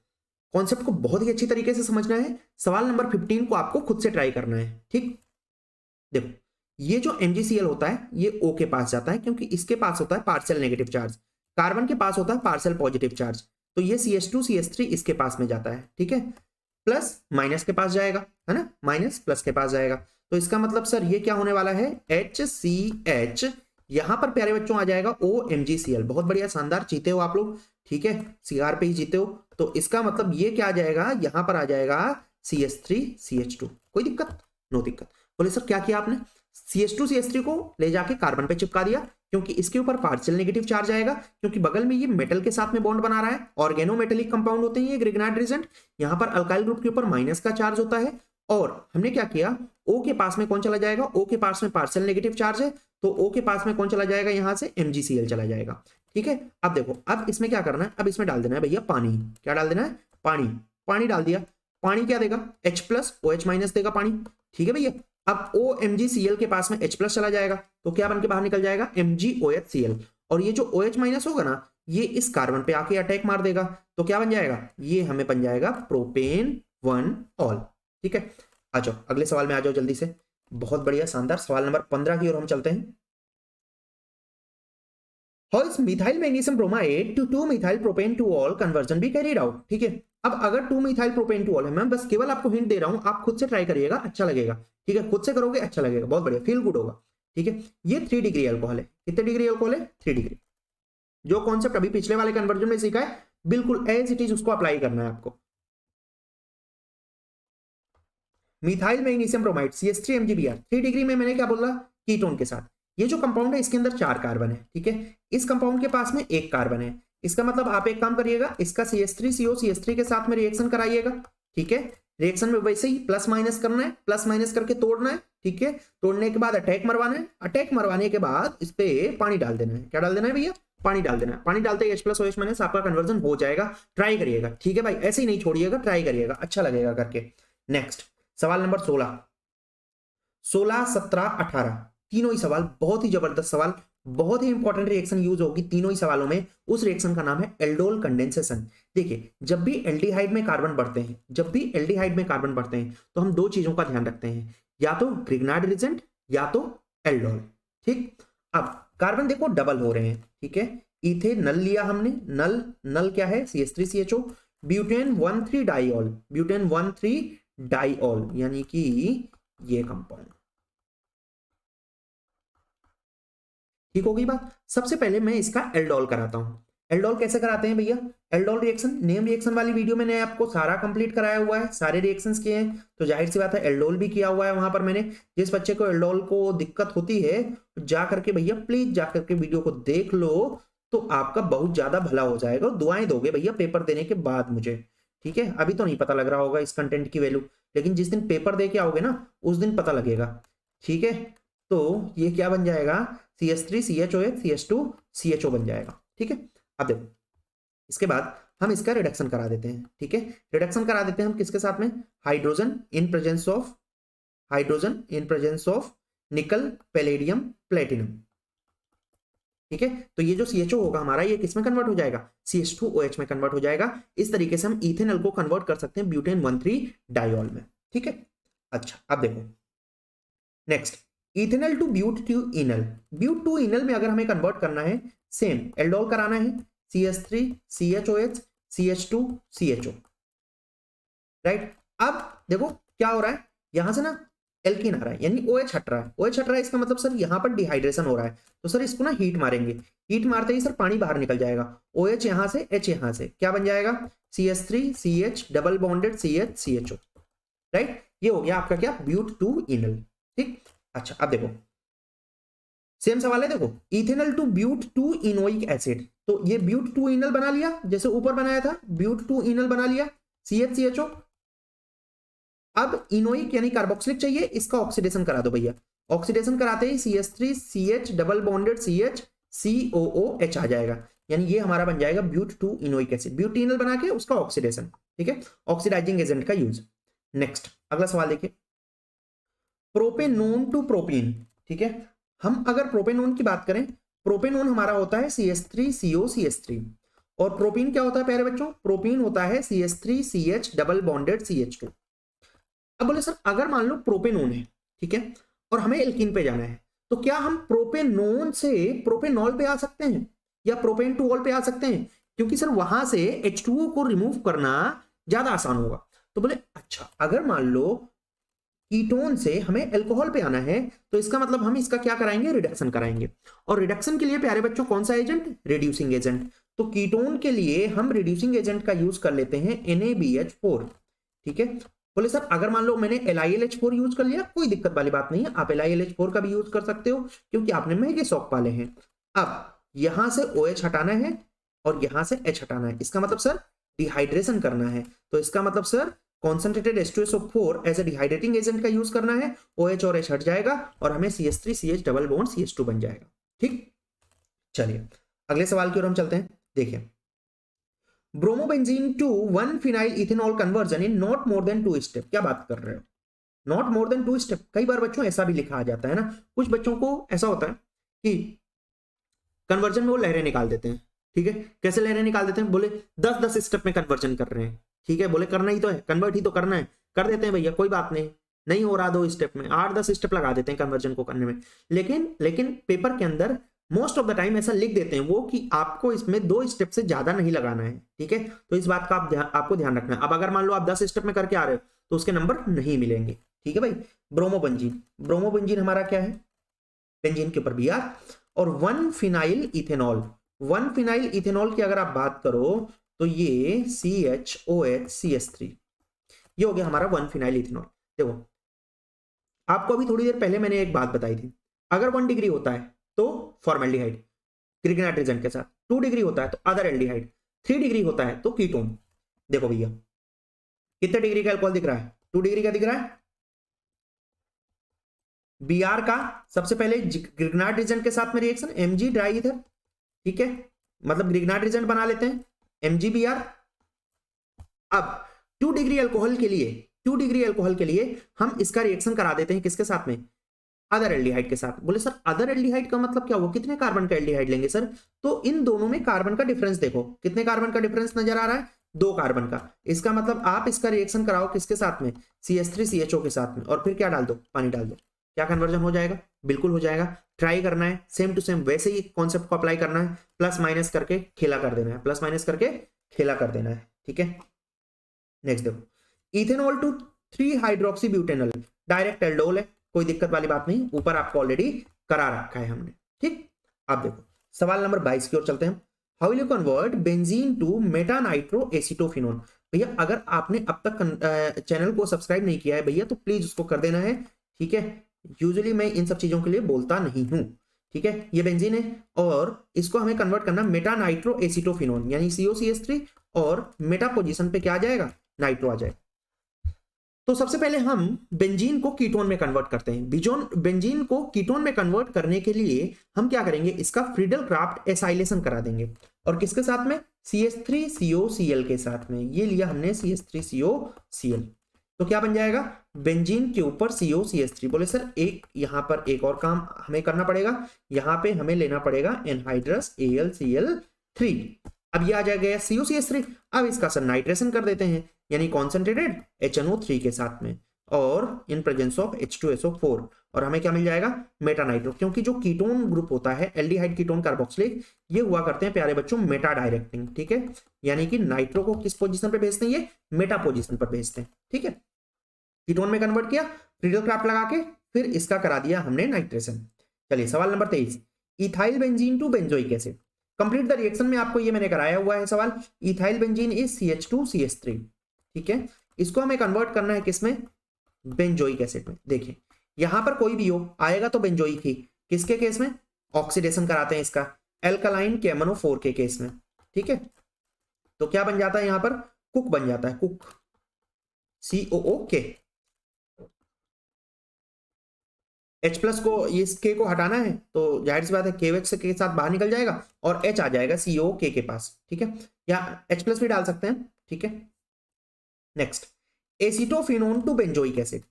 कॉन्सेप्ट को बहुत ही अच्छी तरीके से समझना है। सवाल नंबर 15 को आपको खुद से ट्राई करना है, ठीक। देखो ये जो MgCl होता है ये O के पास जाता है, क्योंकि इसके पास होता है पार्शियल नेगेटिव चार्ज, कार्बन के पास होता है पार्शियल पॉजिटिव चार्ज, तो ये CH2 CH3 इसके पास में जाता है, ठीक है। प्लस माइनस के पास जाएगा, है ना, माइनस प्लस के पास जाएगा, तो इसका मतलब सर ये क्या होने वाला है, HCH, यहां पर प्यारे बच्चों आ जाएगा OMgCl। बहुत बढ़िया, शानदार, जीते हो आप लोग, ठीक है, CR पे ही जीते हो। तो इसका मतलब ये क्या आ जाएगा, यहां पर आ जाएगा CH3 CH2। कोई दिक्कत, नो दिक्कत। बोले सर क्या किया आपने, CH2 CH3 को ले जाके कार्बन पे चिपका दिया, क्योंकि इसके ऊपर पार्शियल नेगेटिव चार्ज आएगा, क्योंकि बगल में ये मेटल के साथ में बॉन्ड बना रहा है, ऑर्गेनोमेटेलिक कंपाउंड होते हैं ये ग्रिग्नार्ड रिएजेंट। यहां पर अल्काइल ग्रुप के ऊपर माइनस का चार्ज होता है, और हमने क्या किया, O के पास में कौन चला जाएगा, O के पास में पार्शियल नेगेटिव चार्ज है, तो O के पास में कौन चला जाएगा, यहां से MgCl चला जाएगा, ठीक है। अब देखो, अब इसमें क्या करना है, अब इसमें डाल देना है भैया पानी। क्या डाल देना है, पानी। पानी डाल दिया, पानी क्या देगा, H+OH- देगा पानी, ठीक है भैया। अब OMgCl के पास में H+ चला जाएगा, तो क्या बन के बाहर निकल जाएगा, MgOHCl। और ये जो OH- होगा ना, ये इस कार्बन पे आके अटैक मार देगा, तो क्या बन जाएगा, ये हमें बन जाएगा प्रोपेन 1 ऑल, ठीक है। आ जाओ अगले सवाल में आ जाओ जल्दी से। बहुत बढ़िया, शानदार, सवाल नंबर 15 की ओर हम चलते हैं। How is methyl magnesium bromide to 2-methyl propane to all conversion be carried out, ठीक है। अब अगर 2-methyl propane to all है, मैं बस केवल आपको हिंट दे रहा हूं, आप खुद से ट्राई करिएगा, अच्छा लगेगा, ठीक है, खुद से करोगे अच्छा लगेगा, बहुत बढ़िया, फील गुड होगा, ठीक है। ये 3 डिग्री अल्कोहल है, कितने डिग्री अल्कोहल है, 3 डिग्री। जो कॉन्सेप्ट अभी पिछले वाले कन्वर्जन में सीखा है, बिल्कुल एज इट इज उसको अप्लाई करना है आपको। Methyl magnesium bromide CH3 MgBr 3 degree में मैंने क्या बोला, कीटोन के साथ। ये जो कंपाउंड है इसके अंदर 4 कार्बन है, ठीक है। इस कंपाउंड के पास में 1 कार्बन है, इसका मतलब आप एक काम करिएगा, इसका CH3CO CH3 के साथ में रिएक्शन कराइएगा, ठीक है। रिएक्शन में वैसे ही प्लस माइनस करना है, प्लस माइनस करके तोड़ना है, ठीक है। तोड़ने के बाद अटैक मरवाना है, अटैक मरवाने के बाद इस पे पानी डाल देना है। क्या डाल देना है भैया, पानी डाल देना है। पानी डालते ही H+OH- आपका कन्वर्जन हो जाएगा। ट्राई करिएगा, ठीक है भाई, ऐसे ही नहीं छोड़िएगा, ट्राई करिएगा, अच्छा लगेगा करके। नेक्स्ट सवाल नंबर 16, 17, 18 तीनों ही सवाल बहुत ही जबरदस्त सवाल, बहुत ही इंपॉर्टेंट रिएक्शन यूज होगी तीनों ही सवालों में। उस रिएक्शन का नाम है एल्डोल कंडेंसेशन। देखिए जब भी एल्डिहाइड में कार्बन बढ़ते हैं, जब भी एल्डिहाइड में कार्बन बढ़ते हैं, तो हम 2 चीजों का ध्यान रखते हैं, या तो ग्रिग्नार्ड रिएजेंट या तो एल्डोल, ठीक। अब कार्बन देखो डबल हो रहे हैं, ठीक है। इथे नल लिया हमने, नल नल क्या है, CH3CHO, butane 1,3 diol, butane 1,3 diol, यानी कि ये कंपाउंड, ठीक हो गई बात। सबसे पहले मैं इसका एल्डोल कराता हूं। एल्डोल कैसे कराते हैं भैया, एल्डोल रिएक्शन नेम रिएक्शन वाली वीडियो मैंने आपको सारा कंप्लीट कराया हुआ है, सारे रिएक्शंस किए हैं, तो जाहिर सी बात है एल्डोल भी किया हुआ है वहां पर मैंने। जिस बच्चे को एल्डोल को दिक्कत होती है, जा करके भैया प्लीज जा करके वीडियो को देख लो, तो आपका बहुत ज्यादा भला हो जाएगा। दुआएं दोगे भैया पेपर देने के बाद मुझे, ठीक है। अभी तो नहीं पता लग रहा होगा इस कंटेंट की वैल्यू, लेकिन जिस दिन पेपर दे के आओगे ना, उस दिन पता लगेगा, ठीक है। तो ये क्या बन जाएगा, CH3 CHOH CH2 CHO बन जाएगा, ठीक है। अब देखो इसके बाद हम इसका रिडक्शन करा देते हैं, ठीक है। रिडक्शन करा देते हैं हम किसके साथ में, hydrogen in presence of, hydrogen in presence of निकल पैलेडियम प्लेटिनम, ठीक है। तो ये जो CHO होगा हमारा, ये किस में कन्वर्ट हो जाएगा, CH2OH में कन्वर्ट हो जाएगा। इस तरीके से हम इथेनॉल को कन्वर्ट कर सकते हैं ब्यूटेन 1,3 डाइऑल में, ठीक है। अच्छा अब देखो next ethanol to but two ynal, but two ynal में अगर हमें कन्वर्ट करना है, सेम एल्डोल कराना है, CH3 CHOH CH2 CHO, right. अब देखो क्या हो रहा है, यहां से ना एल्कीन आ रहा है, यानी OH हट रहा है, OH हट रहा है, इसका मतलब सर यहाँ पर डिहाइड्रेशन हो रहा है, तो सर इसको ना हीट मारेंगे, हीट मारते ही सर पानी बाहर निकल जाएगा, OH यहाँ से H यहाँ से, क्या बन जाएगा CH3 CH double bonded CH CHO, right. ये हो गया आपका क्या, ब्यूट टू इनल, ठीक। अच्छा अब देखो सेम सवाल है, देखो ethanol to but two ynoic acid, तो ये ब्यूट टू इनल बना लिया, जैसे ऊपर बनाया था ब्यूट टू इनल बना लिया, CH CHO। अब इनोइक यानी कार्बोक्सिलिक चाहिए, इसका ऑक्सीडेशन करा दो भैया, ऑक्सीडेशन कराते ही CH3 CH double bonded CH COOH आ जाएगा, यानी ये हमारा बन जाएगा ब्यूट टू इनोइक एसिड, ब्यूटिनल बना के उसका ऑक्सीडेशन, ठीक है, ऑक्सीडाइजिंग एजेंट का यूज। नेक्स्ट अगला सवाल देखिए, प्रोपेनोन टू प्रोपीन, ठीक है। हम अगर प्रोपेनोन की बात करें, प्रोपेनोन हमारा होता है CH3CO CH3, और प्रोपीन क्या होता है प्यारे बच्चों, प्रोपीन होता है CH3 CH double bonded CH2। अब बोले सर अगर मान लो प्रोपेनोन है, ठीक है, और हमें एल्कीन पे जाना है, तो क्या हम प्रोपेनोन से प्रोपेनॉल पे आ सकते हैं या प्रोपेन टू ऑल पे आ सकते हैं, क्योंकि सर वहां से H2O को रिमूव करना ज्यादा आसान होगा। तो बोले अच्छा अगर मान लो कीटोन से हमें अल्कोहल पे आना है, तो इसका मतलब हम इसका क्या कराएंगे, रिडक्शन कराएंगे, और रिडक्शन के लिए प्यारे बच्चों कौन सा एजेंट, रिड्यूसिंग एजेंट। तो कीटोन के लिए हम रिड्यूसिंग एजेंट का यूज कर लेते हैं NaBH4, ठीक है। बोले सर अगर मान लो मैंने LiLH4 यूज कर लिया, कोई दिक्कत वाली बात नहीं है, आप LiLH4 का भी यूज कर सकते हो, क्योंकि आपने महंगे शौक पाले हैं। अब यहां से OH हटाना है और यहां से H हटाना है, इसका मतलब सर डिहाइड्रेशन करना है, तो इसका मतलब sir concentrated H2SO4 as a dehydrating agent का यूज करना है, OH और H हट जाएगा और हमें CH3 CH double bond CH2 बन जाएगा, ठीक। चलिए अगले सवाल की ओर हम चलते हैं, देखिए bromobenzene to 1 phenyl ethanol conversion in not more than 2 step, क्या बात कर रहे हो, नॉट मोर देन 2 स्टेप। कई बार बच्चों ऐसा भी लिखा आ जाता है ना, कुछ बच्चों को ऐसा होता है कि कन्वर्जन में वो लहरें निकाल देते हैं, ठीक है, कैसे लहरें निकाल देते हैं, बोले 10-10 स्टेप में कन्वर्जन कर रहे हैं, ठीक है, बोले करना ही तो है, कन्वर्ट ही तो करना है, कर देते हैं भैया, कोई बात नहीं, नहीं हो रहा 2 स्टेप में 8-10 स्टेप लगा देते हैं कन्वर्जन को करने में, लेकिन पेपर के अंदर मोस्ट ऑफ द टाइम ऐसा लिख देते हैं वो कि आपको इसमें 2 स्टेप से ज्यादा नहीं लगाना है, ठीक है, तो इस बात का आपको ध्यान रखना है। अब अगर मान लो आप 10 स्टेप में करके आ रहे हो तो उसके नंबर नहीं मिलेंगे, ठीक है भाई। ब्रोमोबेंजीन, ब्रोमोबेंजीन हमारा क्या है, बेंजीन के ऊपर Br, और 1 फिनाइल इथेनॉल, 1 फिनाइल इथेनॉल की अगर आप बात करो तो ये CHOH CH3, ये हो गया हमारा 1 फिनाइल इथेनॉल। देखो आपको अभी थोड़ी देर पहले मैंने एक बात बताई थी, अगर 1 डिग्री होता है तो फॉर्मेल्डिहाइड ग्रिग्नाइट एजेंट के साथ, 2 डिग्री होता है तो अदर एल्डिहाइड, 3 डिग्री होता है तो कीटोन। देखो भैया कितने डिग्री का अल्कोहल दिख रहा है, 2 डिग्री का दिख रहा है, Br का सबसे पहले ग्रिग्नाइट एजेंट के साथ में रिएक्शन Mg ड्राई ईथर, ठीक है, मतलब ग्रिग्नाइट एजेंट बना लेते हैं MgBr। अब 2 डिग्री अल्कोहल के लिए, 2 डिग्री अल्कोहल के लिए हम इसका रिएक्शन करा देते हैं किसके साथ में, अदर एल्डिहाइड के साथ। बोले सर अदर एल्डिहाइड का मतलब क्या हुआ, कितने कार्बन का एल्डिहाइड लेंगे सर, तो इन दोनों में कार्बन का डिफरेंस देखो, कितने कार्बन का डिफरेंस नजर आ रहा है, 2 कार्बन का, इसका मतलब आप इसका रिएक्शन कराओ किसके साथ में, CH3 CHO के साथ में, और फिर क्या डाल दो, पानी डाल दो, क्या कन्वर्जन हो जाएगा, बिल्कुल हो जाएगा। ट्राई करना है सेम टू सेम वैसे ही कॉन्सेप्ट को अप्लाई करना है, प्लस माइनस करके खेला कर देना है, प्लस माइनस करके खेला कर देना है, ठीक है। नेक्स्ट देखो ethanol to 3 hydroxy butanol, direct aldol है, कोई दिक्कत वाली बात नहीं, ऊपर आपको ऑलरेडी करा रखा है हमने, ठीक। अब देखो सवाल नंबर 22 की ओर चलते हैं, how will you convert benzene to meta nitro acetophenone. भैया अगर आपने अब तक चैनल को सब्सक्राइब नहीं किया है भैया तो प्लीज उसको कर देना है, ठीक है। यूजुअली मैं इन सब चीजों के लिए बोलता नहीं हूं, ठीक है। ये बेंजीन है और इसको हमें कन्वर्ट करना मेटा नाइट्रो एसीटोफिनोन, यानी COCH3 और मेटा पोजीशन पे क्या आ जाएगा, नाइट्रो आ जाएगा। तो सबसे पहले हम बेंजीन को कीटोन में कन्वर्ट करते हैं, बेंजीन को कीटोन में कन्वर्ट करने के लिए हम क्या करेंगे, इसका फ्रीडल क्राफ्ट एसाइलेशन करा देंगे, और किसके साथ में, CH3COCl के साथ में, ये लिया हमने CH3COCl, तो क्या बन जाएगा, बेंजीन के ऊपर COCH3। बोले सर एक यहां पर एक और काम हमें करना पड़ेगा, यहां पे हमें लेना पड़ेगा एनहाइड्रस AlCl3, अब ये आ जाएगा COCH3। अब इसका सर नाइट्रेशन कर देते हैं, यानी कॉन्सेंट्रेटेड HNO3 के साथ में, और इन प्रेजेंस ऑफ H2SO4, और हमें क्या मिल जाएगा, मेटा नाइट्रो। क्योंकि जो कीटोन ग्रुप होता है एल्डिहाइड कीटोन कार्बोक्सिलिक, ये हुआ करते हैं प्यारे बच्चों मेटा डायरेक्टिंग, ठीक है, यानी कि नाइट्रो को किस पोजीशन पे भेजते हैं, ये मेटा पोजीशन पर भेजते हैं, ठीक है। कीटोन में कन्वर्ट किया फ्रीडल क्राफ्ट लगा के, फिर इसका करा दिया हमने नाइट्रेशन। चलिए सवाल नंबर 23, ethyl benzene to benzoic acid, complete the reaction में आपको ये मैंने कराया हुआ है सवाल। इथाइल बेंजीन इज CH2CH3, ठीक है, इसको हमें कन्वर्ट करना है किसमें, बेंजोइक एसिड में। देखिए यहां पर कोई भी हो आएगा तो बेंजोइक ही, किसके केस में, ऑक्सीडेशन कराते हैं इसका, एल्कालाइन KMnO4 के केस में, ठीक है। तो क्या बन जाता है यहां पर, कुक बन जाता है, कुक, COOK। H प्लस को इस K को हटाना है तो जाहिर सी बात है KOH के साथ बाहर निकल जाएगा और H आ जाएगा COK के पास, ठीक है, या H प्लस भी डाल सकते हैं, ठीक है। Next, acetophenone to benzoic acid.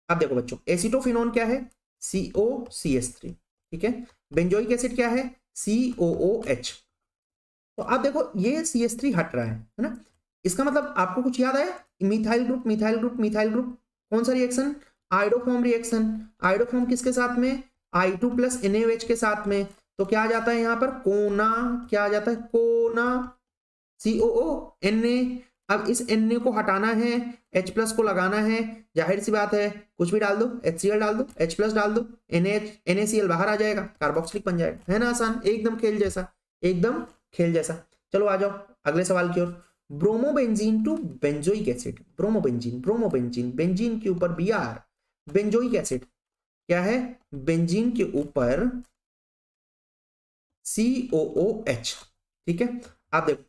अब देखो बच्चों एसिटोफिनोन क्या है, COCH3, ठीक है, बेंजोइक एसिड क्या है, COOH। तो आप देखो ये CH3 हट रहा है ना, इसका मतलब आपको कुछ याद आया, methyl group methyl group methyl group, कौन सा रिएक्शन, आयोडोफॉर्म रिएक्शन। आयोडोफॉर्म किसके साथ में, I2 प्लस NaOH के साथ में, तो क्या आ जाता है यहाँ पर, कोना, क्या आ जाता है, कोना, COO Na। अब इस Na को हटाना है, H प्लस को लगाना है, जाहिर सी बात है कुछ भी डाल दो, HCl डाल दो, H प्लस डाल दो, NaCl बाहर आ जाएगा, कार्बोक्सिलिक बन जाएगा, है ना आसान, एकदम खेल जैसा, एकदम खेल जैसा। चलो आ जाओ अगले सवाल की ओर, bromobenzene to benzoic acid, bromobenzene bromobenzene, benzene के ऊपर Br, बेंजोइक एसिड क्या है, बेंजीन के ऊपर COOH, ठीक है। आप देखो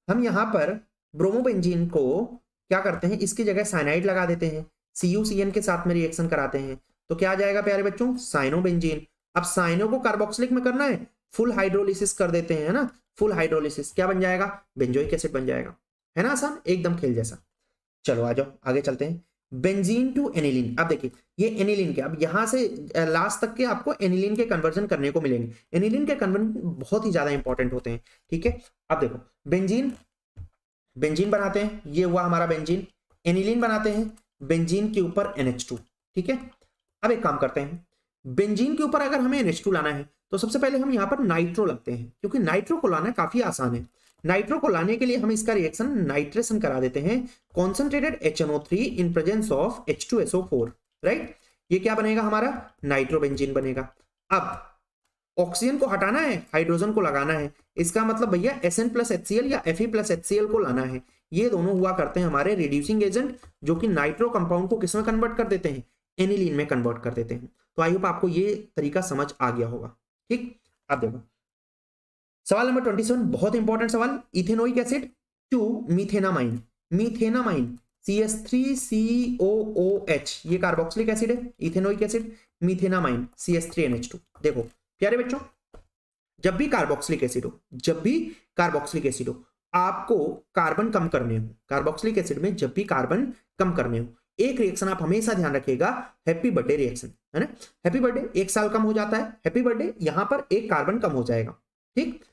हम यहां पर ब्रोमोबेंजीन को क्या करते हैं, इसकी जगह साइनाइड लगा देते हैं, CuCN के साथ में रिएक्शन कराते हैं, तो क्या आ जाएगा प्यारे बच्चों, साइनोबेंजीन। अब साइनो को कार्बोक्सिलिक में करना है, फुल हाइड्रोलिसिस कर देते हैं, है ना, फुल हाइड्रोलिसिस, क्या बन जाएगा, बेंजोइक एसिड बन जाएगा, है ना आसान, एकदम खेल जैसा। चलो आ जाओ आगे चलते हैं, बेंजीन टू एनिलीन। अब देखिए ये एनिलीन के, अब यहां से लास्ट तक के आपको एनिलीन के कन्वर्जन करने को मिलेंगे, एनिलीन के कन्वर्जन बहुत ही ज्यादा इंपॉर्टेंट होते हैं, ठीक है। अब देखो बेंजीन, बेंजीन बनाते हैं, ये हुआ हमारा बेंजीन, एनिलीन बनाते हैं, बेंजीन के ऊपर NH2, ठीक है। अब एक काम करते हैं, बेंजीन के ऊपर अगर हमें NH2 लाना है तो सबसे पहले हम यहाँ पर नाइट्रो लगते हैं, क्योंकि नाइट्रो को लाना काफी आसान है। नाइट्रो को लाने के लिए हम इसका रिएक्शन नाइट्रेशन करा देते हैं, concentrated HNO3 in presence of H2SO4, right, ये क्या बनेगा हमारा, नाइट्रोबेंजीन बनेगा। अब ऑक्सीजन को हटाना है, हाइड्रोजन को लगाना है, इसका मतलब भैया Sn प्लस HCl या Fe प्लस HCl को लाना है, ये दोनों हुआ करते हैं हमारे रिड्यूसिंग एजेंट, जो कि नाइट्रो कंपाउंड को किसमें कन्वर्ट कर देते हैं, एनिलीन में कन्वर्ट कर देते हैं। तो आई होप आपको ये तरीका समझ आ गया होगा, ठीक। अब देखो सवाल नंबर 27, बहुत इंपॉर्टेंट सवाल, ethanoic acid to methanamine, methanamine CH3COOH, ये कार्बोक्सिलिक एसिड है, इथेनोइक एसिड, मीथेनामाइन CH3NH2। देखो प्यारे बच्चों जब भी कार्बोक्सिलिक एसिड हो, जब भी कार्बोक्सिलिक एसिड हो, आपको कार्बन कम करने हो, कार्बोक्सिलिक एसिड में जब भी कार्बन कम करने हो, एक रिएक्शन आप हमेशा ध्यान रखिएगा, हैप्पी बर्थडे रिएक्शन, है ना, हैप्पी बर्थडे 1 साल कम हो जाता है, हैप्पी बर्थडे यहां पर एक कार्बन कम हो जाएगा, ठीक।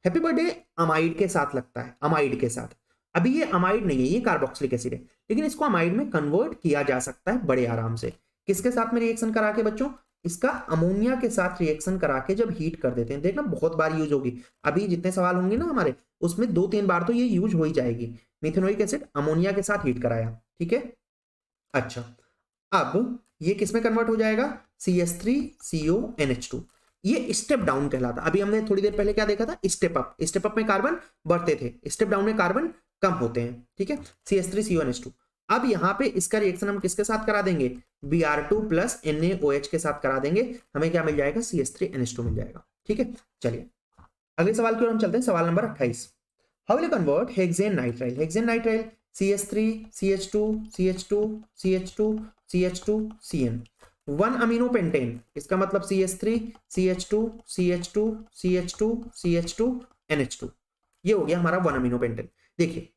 हैप्पी बर्थडे अमाइड के साथ लगता है, अमाइड के साथ, अभी ये अमाइड नहीं है, ये कार्बोक्सिलिक एसिड है, लेकिन इसको अमाइड में कन्वर्ट किया जा सकता है बड़े आराम से, किसके साथ में रिएक्शन करा के बच्चों, इसका अमोनिया के साथ रिएक्शन करा के जब हीट कर देते हैं, देखना बहुत बार यूज होगी, अभी जितने सवाल होंगे ना हमारे उसमें 2-3 बार तो ये यूज हो ही जाएगी, मिथेनोइक एसिड अमोनिया के साथ हीट कराया, ठीक है। अच्छा अब ये किसमें कन्वर्ट हो जाएगा, CH3CONH2, ये स्टेप डाउन कहलाता। अभी हमने थोड़ी देर पहले क्या देखा था, स्टेप अप, स्टेप अप में कार्बन बढ़ते थे, स्टेप डाउन में कार्बन कम होते हैं, ठीक है, CH3CONH2। अब यहाँ पे इसका रिएक्शन हम किसके साथ करा देंगे, Br2 प्लस NaOH के साथ करा देंगे, हमें क्या मिल जाएगा, CH3NH2 मिल जाएगा, ठीक है। चलिए अगले सवाल की ओर हम चलते हैं, सवाल number 28, how will convert hexane nitrile, hexane nitrile CH3 CH2 CH2 CH2 CH2 CN, 1 amino pentane, इसका मतलब CH3 CH2 CH2 CH2 CH2 NH2, ये हो गया हमारा 1 अमीनो पेंटेन। देखिए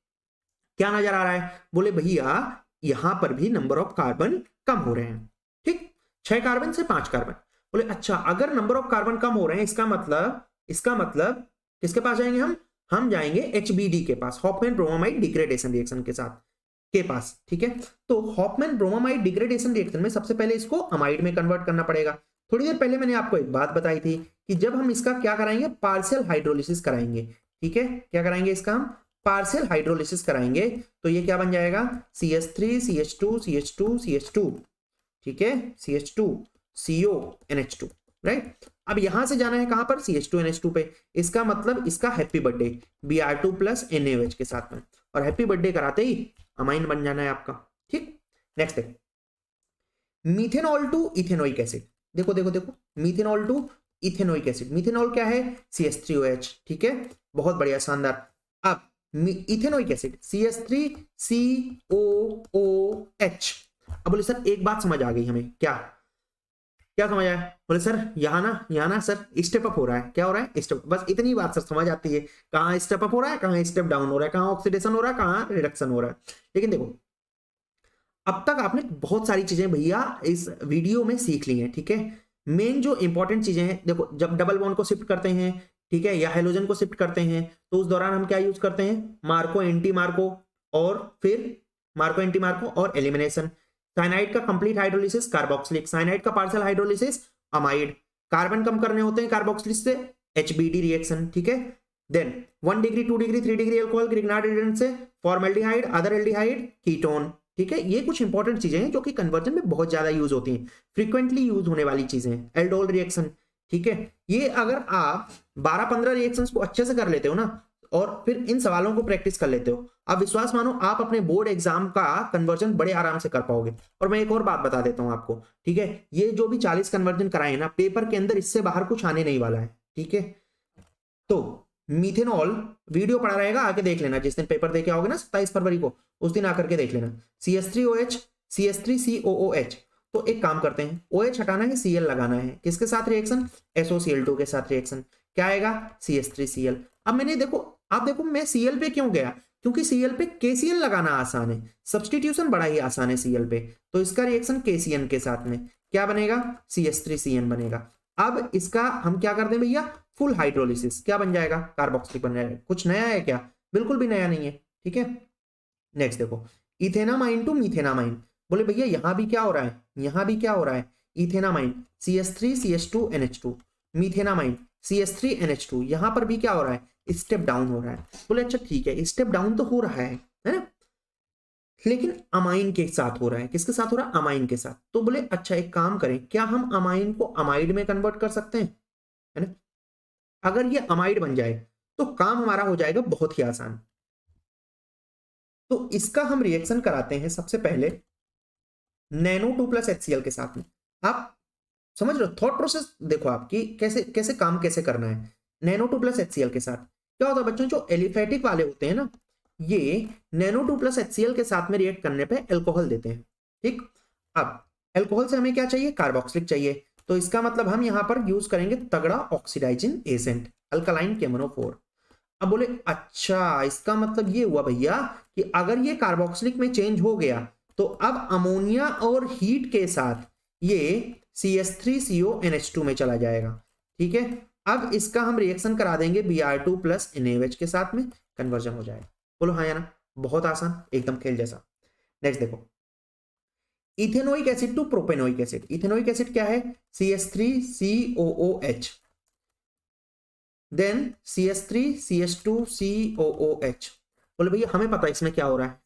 क्या नजर आ रहा है, बोले भैया यहां पर भी नंबर ऑफ कार्बन कम हो रहे हैं, ठीक, 6 कार्बन से 5 कार्बन। बोले अच्छा अगर नंबर ऑफ कार्बन कम हो रहे हैं इसका मतलब किसके पास जाएंगे हम जाएंगे HBD के पास, हॉफमैन ब्रोमाइड डिग्रेडेशन रिएक्शन के साथ। के पास, ठीक है। तो हॉफमैन ब्रोमामाइड डिग्रेडेशन रिएक्शन में सबसे पहले इसको अमाइड में कन्वर्ट करना पड़ेगा। थोड़ी देर पहले मैंने आपको एक बात बताई थी कि जब हम इसका क्या कराएंगे, पार्शियल हाइड्रोलिसिस कराएंगे, ठीक है। क्या कराएंगे इसका हम, पार्शियल हाइड्रोलिसिस कराएंगे, तो ये क्या बन जाएगा, CH3 CH2 CH2 CH2, ठीक है, CH2 CO NH2, राइट। अब यहां से जाना है कहां पर, CH2 NH2 पे। इसका मतलब इसका happy birthday Br2 plus NaOH के साथ में, और हैप्पी बर्थडे कराते ही अमाइन बन जाना है आपका, ठीक। नेक्स्ट है मीथेनॉल टू इथेनोइक एसिड। देखो देखो देखो, methanol to ethanoic acid. Methanol क्या है, CH3OH, ठीक है, बहुत बढ़िया, शानदार। अब इथेनोइक एसिड CH3COOH। अब बोले सर एक बात समझ आ गई हमें, क्या क्या समझ आया, बोले सर यहाँ ना सर स्टेप अप हो रहा है। क्या हो रहा है, स्टेप, बस इतनी बात सर समझ आती है, कहाँ स्टेप अप हो रहा है, कहाँ स्टेप डाउन हो रहा है, कहाँ ऑक्सीडेशन हो रहा है, कहाँ रिडक्शन हो रहा है। लेकिन देखो अब तक आपने बहुत सारी चीजें भैया इस वीडियो में सीख ली हैं, ठीक है। मेन जो इंपॉर्टेंट चीजें हैं, देखो जब डबल बॉन्ड को शिफ्ट करते हैं, ठीक है, या हाइड्रोजन को शिफ्ट करते हैं, तो उस दौरान हम क्या यूज करते हैं, मार्को एंटी मार्को, और फिर मार्को एंटी मार्को और एलिमिनेशन। साइनाइड का कंप्लीट हाइड्रोलिसिस कार्बोक्सिलिक, साइनाइड का पार्शियल हाइड्रोलिसिस अमाइड, कार्बन कम करने होते हैं कार्बोक्सिलिक से HBD रिएक्शन, ठीक है। Then 1 degree 2 degree 3 degree alcohol Grignard reagent से फॉर्मल्डिहाइड अदर एल्डिहाइड कीटोन, ठीक है। ये कुछ इंपॉर्टेंट चीजें हैं जो कि कन्वर्जन में बहुत ज्यादा यूज होती हैं, फ्रीक्वेंटली यूज होने वाली चीजें हैं। एल्डोल रिएक्शन, ठीक है, ये अगर आप 12-15 रिएक्शंस को अच्छे से कर लेते हो ना, और फिर इन सवालों को प्रैक्टिस कर लेते हो, आप विश्वास मानो आप अपने बोर्ड एग्जाम का कन्वर्जन बड़े आराम से कर पाओगे। और मैं एक और बात बता देता हूं आपको, ठीक है, ये जो भी 40 कन्वर्जन कराए ना, पेपर के अंदर इससे बाहर कुछ आने नहीं वाला है, ठीक है। तो मीथेनॉल वीडियो पड़ा रहेगा, आके देख लेना, जिस दिन पेपर देके आओगे ना 27 फरवरी को, उस दिन आकर के देख लेना। CH3OH CH3COOH। तो एक काम करते हैं, OH हटाना है, Cl लगाना है, किसके साथ रिएक्शन, SOCl2 के साथ रिएक्शन, क्या आएगा, CH3Cl। अब मैंने देखो, आप देखो मैं Cl पे क्यों गया, क्योंकि Cl पे KCl लगाना आसान है, सब्सटीट्यूशन बड़ा ही आसान है Cl पे, तो इसका रिएक्शन KCN के साथ में क्या बनेगा, CH3CN बनेगा। अब इसका हम क्या कर दें भैया, फुल हाइड्रोलिसिस, क्या बन जाएगा, कार्बोक्सिलिक बन जाएगा। कुछ नया है क्या, बिल्कुल भी नया नहीं है, ठीक है। नेक्स्ट देखो, इथेनामाइन टू मीथेनामाइन। बोले भैया यहां भी क्या हो रहा है, यहां भी क्या हो रहा है, ethanamine CH3 CH2 NH2, मीथेनामाइन CH3 NH2, यहां पर भी क्या हो रहा है, स्टेप डाउन हो रहा है। बोले अच्छा ठीक है, स्टेप डाउन तो हो रहा है ना, लेकिन अमाइन के साथ हो रहा है, किसके साथ हो रहा है, अमाइन के साथ। तो बोले अच्छा एक काम करें, क्या हम अमाइन को अमाइड में कन्वर्ट कर सकते हैं, है ना। अगर ये अमाइड बन जाए तो काम हमारा हो जाएगा बहुत ही आसान। तो इसका हम रिएक्शन कराते हैं सबसे पहले NaNO2 प्लस HCl के साथ में। आप समझ रहे हो थॉट प्रोसेस, देखो आपकी कैसे कैसे काम कैसे करना है। NaNO2 प्लस HCl के साथ क्या होता है बच्चों, जो एलिफेटिक वाले होते हैं ना, ये NaNO2 प्लस HCl के साथ में रिएक्ट करने पे अल्कोहल देते हैं, ठीक। अब अल्कोहल से हमें क्या चाहिए, कार्बोक्सिलिक चाहिए, तो इसका मतलब हम यहां पर यूज करेंगे तगड़ा ऑक्सीडाइजिंग एजेंट अल्कलाइन KMnO4। अब बोले अच्छा इसका मतलब ये हुआ भैया कि अगर ये कार्बोक्सिलिक में चेंज हो गया तो अब अमोनिया और हीट के साथ ये CH3CO NH2 में चला जाएगा, ठीक है। अब इसका हम रिएक्शन करा देंगे Br2 प्लस NaOH के साथ में, कन्वर्जन हो जाएगा। बोलो हाँ या ना, बहुत आसान, एकदम खेल जैसा। नेक्स्ट देखो, ethanoic acid to propanoic acid. Ethanoic acid क्या है, CH3COOH, देन CH3CH2COOH। बोले भैया हमें पता है इसमें क्या हो रहा है,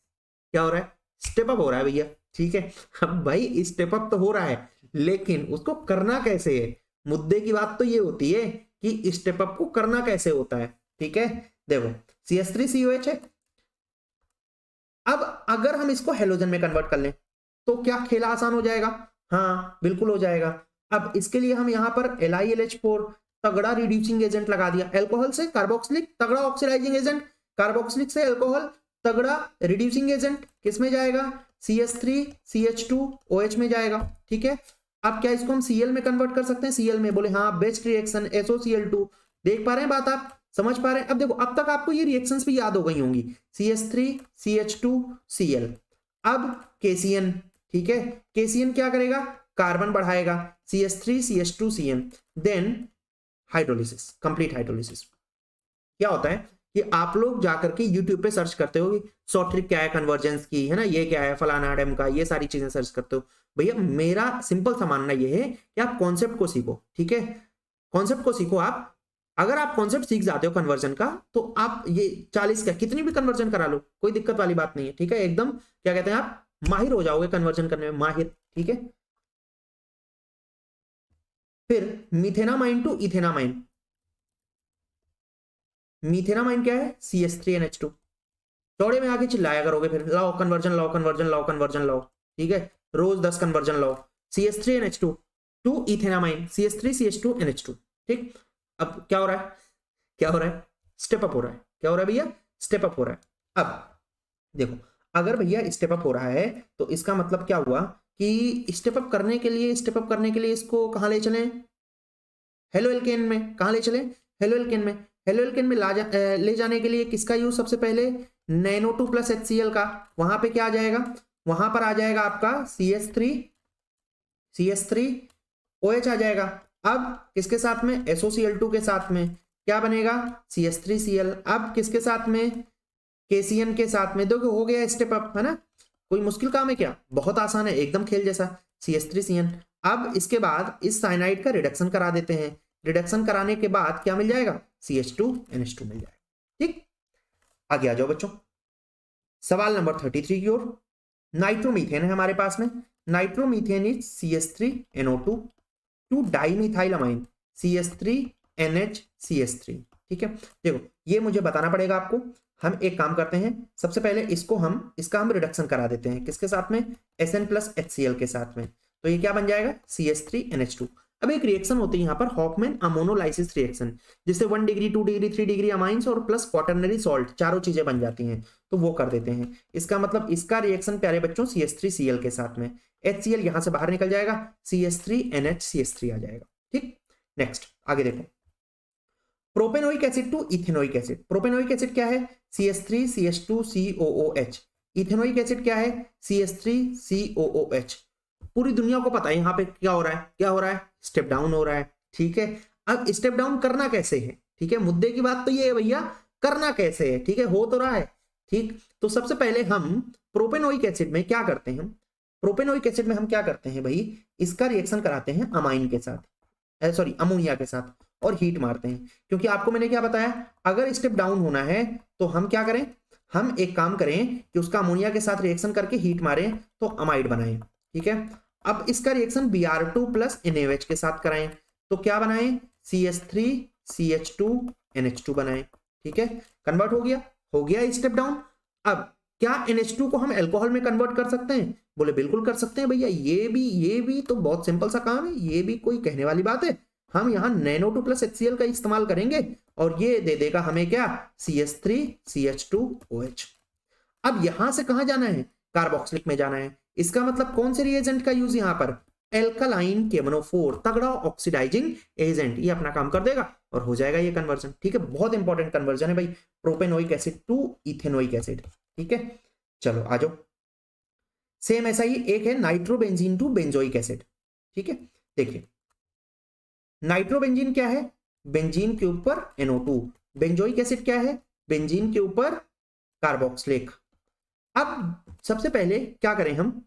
क्या हो रहा है, स्टेप अप हो रहा है भैया, ठीक है। अब भाई स्टेप अप तो हो रहा है, लेकिन उसको करना कैसे है, मुद्दे की बात तो ये होती है कि स्टेप अप को करना कैसे होता है, ठीक है। देखो CH3COH है, अब अगर हम इसको हेलोजन में कन्वर्ट कर लें तो क्या खेला आसान हो जाएगा, हाँ बिल्कुल हो जाएगा। अब इसके लिए हम यहां पर LiLH4 तगड़ा रिड्यूसिंग एजेंट लगा दिया, अल्कोहल से कार्बोक्सिलिक तगड़ा ऑक्सीडाइजिंग एजेंट, कार्बोक्सिलिक से अल्कोहल तगड़ा रिड्यूसिंग एजेंट, किसमें जाएगा, CH3CH2OH में जाएगा, ठीक है। अब क्या इसको हम Cl में कन्वर्ट कर सकते हैं, Cl में, बोले हाँ बेस्ट रिएक्शन SOCl2। देख पा रहे हैं बात, आप समझ पा रहे हैं। अब देखो अब तक आपको ये रिएक्शंस भी याद हो गई होंगी, CH3CH2Cl। अब KCN, ठीक है, KCN क्या करेगा, कार्बन बढ़ाएगा, CH3CH2CN, then hydrolysis, complete hydrolysis. क्या होता है कि आप लोग जाकर के यूट्यूब पे सर्च करते हो कि शॉर्ट ट्रिक क्या है कन्वर्जेंस की, है ना, ये क्या है फलाना एडम का, ये सारी चीजें सर्च करते हो। भैया मेरा सिंपल सा मानना ये है कि आप कॉन्सेप्ट को सीखो, ठीक है, कॉन्सेप्ट को सीखो आप। अगर आप कॉन्सेप्ट सीख जाते हो कन्वर्जन का, तो आप ये 40 का कितनी भी कन्वर्जन करा लो, कोई दिक्कत वाली बात नहीं है, ठीक है, एकदम क्या कहते हैं आप माहिर हो जाओगे कन्वर्जन करने में, माहिर, ठीक है। फिर मिथेनामाइन टू इथेनामाइन, मिथेनामाइन क्या है, CH3NH2। चौड़े में आके चिल्लाया करोगे फिर, लाओ कन्वर्जन लाओ, कन्वर्जन लाओ, कन्वर्जन लाओ, ठीक है, रोज 10 कन्वर्जन लाओ। CH3NH2 टू इथेनामाइन, CH3CH2NH2, ठीक। अब क्या हो रहा है, क्या हो रहा है, स्टेप अप हो रहा है, क्या हो रहा है भैया, स्टेप अप हो रहा है। अब देखो, अगर भैया स्टेप अप हो रहा है तो इसका मतलब क्या हुआ कि स्टेप अप करने के लिए, स्टेप अप करने के लिए इसको कहां ले चले, हेलो एल्केन में, कहां ले चले, हेलो एल्केन में। हेलो एल्केन में ले जाने के लिए किसका यूज, सबसे पहले NO2 प्लस HCl का, वहां पे क्या आ जाएगा, वहां पर आ जाएगा आपका CH3 OH आ जाएगा। अब किसके साथ में, SOCl2 के साथ में क्या बनेगा, CH3Cl। अब किसके साथ में, KCN के साथ में। देखो हो गया स्टेप अप, है ना, कोई मुश्किल काम है क्या, बहुत आसान है, एकदम खेल जैसा, CH3CN। अब इसके बाद इस साइनाइड का रिडक्शन करा देते हैं, रिडक्शन कराने के बाद क्या मिल जाएगा, CH2NH2 मिल जाएगा, ठीक। आगे आ जाओ बच्चों, सवाल नंबर 33 की ओर। नाइट्रोमीथेन है हमारे पास में, nitromethane is CH3NO2 to डाइमिथाइलमाइन CH3NHCH3, ठीक है। देखो ये मुझे बताना पड़ेगा आपको, हम एक काम करते हैं, सबसे पहले इसको इसका हम रिडक्शन करा देते हैं, किसके साथ में, Sn प्लस HCl के साथ में। तो ये क्या बन जाएगा, CH3NH2। अब एक रिएक्शन होती है यहाँ पर हॉफमैन अमोनोलाइसिस रिएक्शन, जिससे 1 डिग्री 2 डिग्री 3 डिग्री अमाइंस और प्लस क्वाटरनरी सॉल्ट, चारों चीजें बन जाती हैं, तो वो कर देते हैं। इसका मतलब इसका रिएक्शन प्यारे बच्चों CH3Cl के साथ में, HCl यहां से बाहर निकल जाएगा, CH3NHCH3 आ जाएगा, ठीक। नेक्स्ट आगे देखो, propanoic acid to ethanoic acid. Propanoic acid क्या है, CH3CH2COOH। इथेनोइक एसिड क्या है, CH3COOH। पूरी दुनिया को पता है यहाँ पे क्या हो रहा है, क्या हो रहा है, स्टेप डाउन हो रहा है, ठीक है। अब स्टेप डाउन करना कैसे है, ठीक है, मुद्दे की बात तो ये है भैया, करना कैसे है, ठीक है, हो तो रहा है, ठीक। तो सबसे पहले हम प्रोपेनोइक एसिड में क्या करते हैं, प्रोपेनोइक एसिड में हम क्या करते हैं भाई, इसका रिएक्शन कराते हैं अमाइन के साथ, सॉरी अमोनिया के साथ, और हीट मारते हैं। क्योंकि आपको मैंने क्या बताया, अगर स्टेप डाउन होना है तो हम क्या करें, हम एक काम करें कि उसका अमोनिया के साथ रिएक्शन करके हीट मारें तो अमाइड बनाएं, ठीक है। अब इसका रिएक्शन Br2 प्लस NaOH के साथ कराएं तो क्या बनाएं, CH3CH2NH2 बनाएं, ठीक है, कन्वर्ट हो गया स्टेप डाउन। अब क्या NH2 को हम अल्कोहल में कन्वर्ट कर सकते हैं, बोले बिल्कुल कर सकते हैं भैया, ये भी तो बहुत सिंपल सा काम है, ये भी कोई कहने वाली बात है। हम यहाँ NaNO2 प्लस HCl का इस्तेमाल करेंगे और ये दे देगा हमें क्या, CH3CH2OH। अब यहां से कहां जाना है, कार्बोक्सिलिक में जाना है। इसका मतलब कौन से रिएजेंट का यूज यहाँ पर, एल्कालाइन केमनोफोर, तगड़ा ऑक्सीडाइजिंग एजेंट, ये अपना काम कर देगा और हो जाएगा ये कन्वर्जन, ठीक है। बहुत इंपॉर्टेंट कन्वर्जन है भाई, propanoic acid to ethanoic acid, ठीक है। चलो आ जाओ, सेम ऐसा ही एक है नाइट्रोबेंजीन टू बेंजोइक एसिड, ठीक है। देखिए नाइट्रोबेंजीन क्या है, बेंजीन के ऊपर NO2, बेंजोइक एसिड क्या है, बेंजीन के ऊपर कार्बोक्सिलिक। अब सबसे पहले क्या करें, हम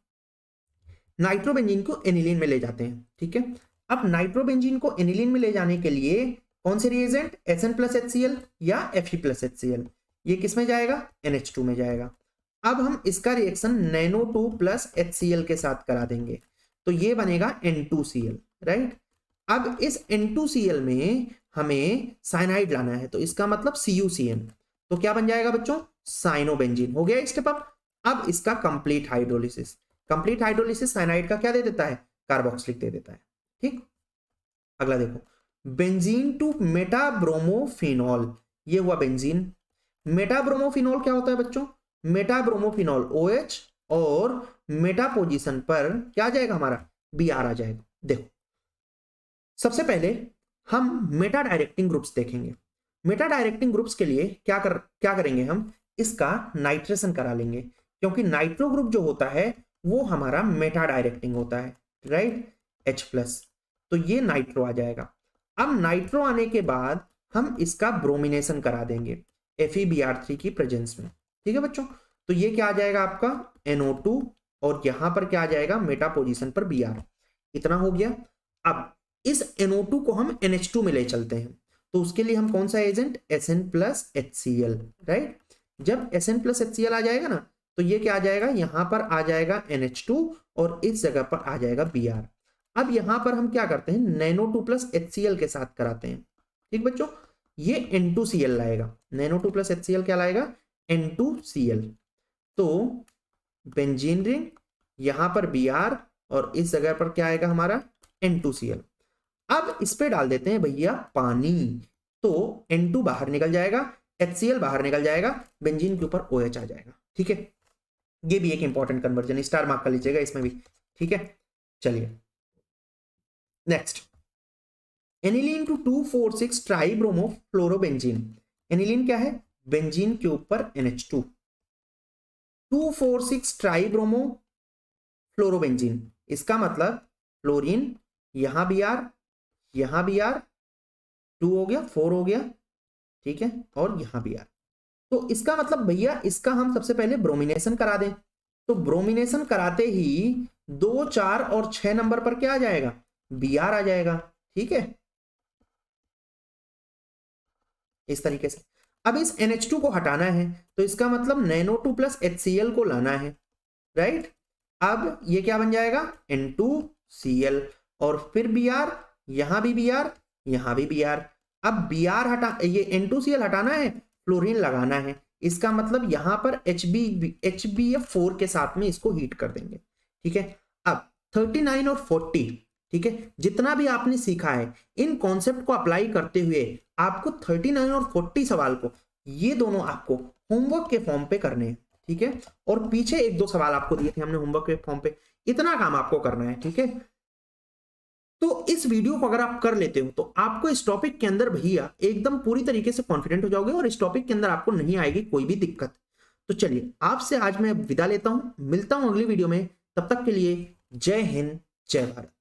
नाइट्रोबेंजीन को एनिलीन में ले जाते हैं, ठीक है। अब नाइट्रोबेंजीन को एनिलीन में ले जाने के लिए कौन से रिएजेंट, Sn प्लस HCl या Fe प्लस HCl, ये किस में जाएगा, NH2 में जाएगा। अब हम इसका रिएक्शन NaNO2 प्लस HCl के साथ करा देंगे तो ये बनेगा N2Cl, राइट। अब इस N2Cl में हमें साइनाइड लाना है तो इसका मतलब CuCN, तो क्या बन जाएगा बच्चों, साइनोबेंजीन। हो गया स्टेप अप। अब इसका complete hydrolysis, complete hydrolysis cyanide का क्या दे देता है, कार्बोक्सिलिक दे देता है, ठीक। अगला देखो, बेंजीन टू मेटाब्रोमोफिनॉल, ये हुआ बेंजीन। मेटाब्रोमोफिनॉल क्या होता है बच्चों, मेटाब्रोमोफिनॉल OH और मेटा पोजीशन पर क्या आ जाएगा हमारा, Br आ जाएगा। देखो सबसे पहले हम मेटा डायरेक्टिंग ग्रुप्स देखेंगे। मेटा डायरेक्टिंग ग्रुप्स के लिए क्या करेंगे, हम इसका नाइट्रेशन करा लेंगे, क्योंकि नाइट्रो ग्रुप जो होता है वो हमारा मेटा डायरेक्टिंग होता है, राइट, H+, तो ये नाइट्रो आ जाएगा। अब नाइट्रो आने के बाद हम इसका ब्रोमिनेशन करा देंगे। FeBr3 की प्रेजेंस में। ठीक है बच्चों, तो ये क्या आ जाएगा आपका NO2 और यहां पर क्या आ जाएगा मेटा पोजीशन पर Br। इतना हो गया। अब इस NO2 को हम NH2 में ले चलते हैं, तो उसके लिए हम कौन सा एजेंट SN+HCl, राइट। जब SN+HCl आ जाएगा ना तो ये क्या आ जाएगा, यहां पर आ जाएगा NH2 और इस जगह पर आ जाएगा Br। अब यहां पर हम क्या करते हैं, NO2+HCl के साथ कराते हैं। ठीक बच्चों, ये N2Cl लाएगा, NO2+HCl क्या लाएगा, N2Cl। तो बेंजीन रिंग, यहां पर Br और इस जगह पर क्या आएगा हमारा N2Cl। अब इस पे डाल देते हैं भैया पानी, तो N2 बाहर निकल जाएगा, HCl बाहर निकल जाएगा, बेंजीन के ऊपर OH आ जाएगा। ठीक है, ये भी एक इंपॉर्टेंट कन्वर्जन, स्टार मार्क कर लीजिएगा इसमें भी। ठीक है, चलिए next, aniline to 2,4,6 tribromo fluorobenzene. Aniline क्या है, बेंजीन के ऊपर NH2, 2,4,6 ट्राइब्रोमो फ्लोरोबेंजीन, इसका मतलब फ्लोरीन, यहां Br, यहां Br, 2 हो गया, 4 हो गया, ठीक है, और यहां Br। तो इसका मतलब भैया इसका हम सबसे पहले ब्रोमिनेशन करा दें, तो ब्रोमिनेशन कराते ही 2, 4 और 6 नंबर पर क्या आ जाएगा, Br आ जाएगा। ठीक है, इस तरीके से। अब इस NH2 को हटाना है, तो इसका मतलब NO2+HCl को लाना है, राइट। अब ये क्या बन जाएगा, N2Cl और फिर Br, यहां भी Br, यहां भी Br। अब Br हटा, ये N2Cl हटाना है, फ्लोरीन लगाना है, इसका मतलब यहां पर HbF4 के साथ में इसको हीट कर देंगे। ठीक है, अब 39 और 40, ठीक है, जितना भी आपने सीखा है इन कॉन्सेप्ट को अप्लाई करते हुए आपको 39 और 40 सवाल को, ये दोनों आपको होमवर्क के फॉर्म पे करने हैं। ठीक है, और पीछे 1-2 सवाल आपको दिए थे हमने होमवर्क के फॉर्म पे, इतना काम आपको करना है। ठीक है, तो इस वीडियो को अगर आप कर लेते हो तो आपको इस टॉपिक के अंदर भैया एकदम पूरी तरीके से कॉन्फिडेंट हो जाओगे और इस टॉपिक के अंदर आपको नहीं आएगी कोई भी दिक्कत। तो चलिए आपसे आज मैं विदा लेता हूं, मिलता हूं अगली वीडियो में, तब तक के लिए जय हिंद, जय भारत।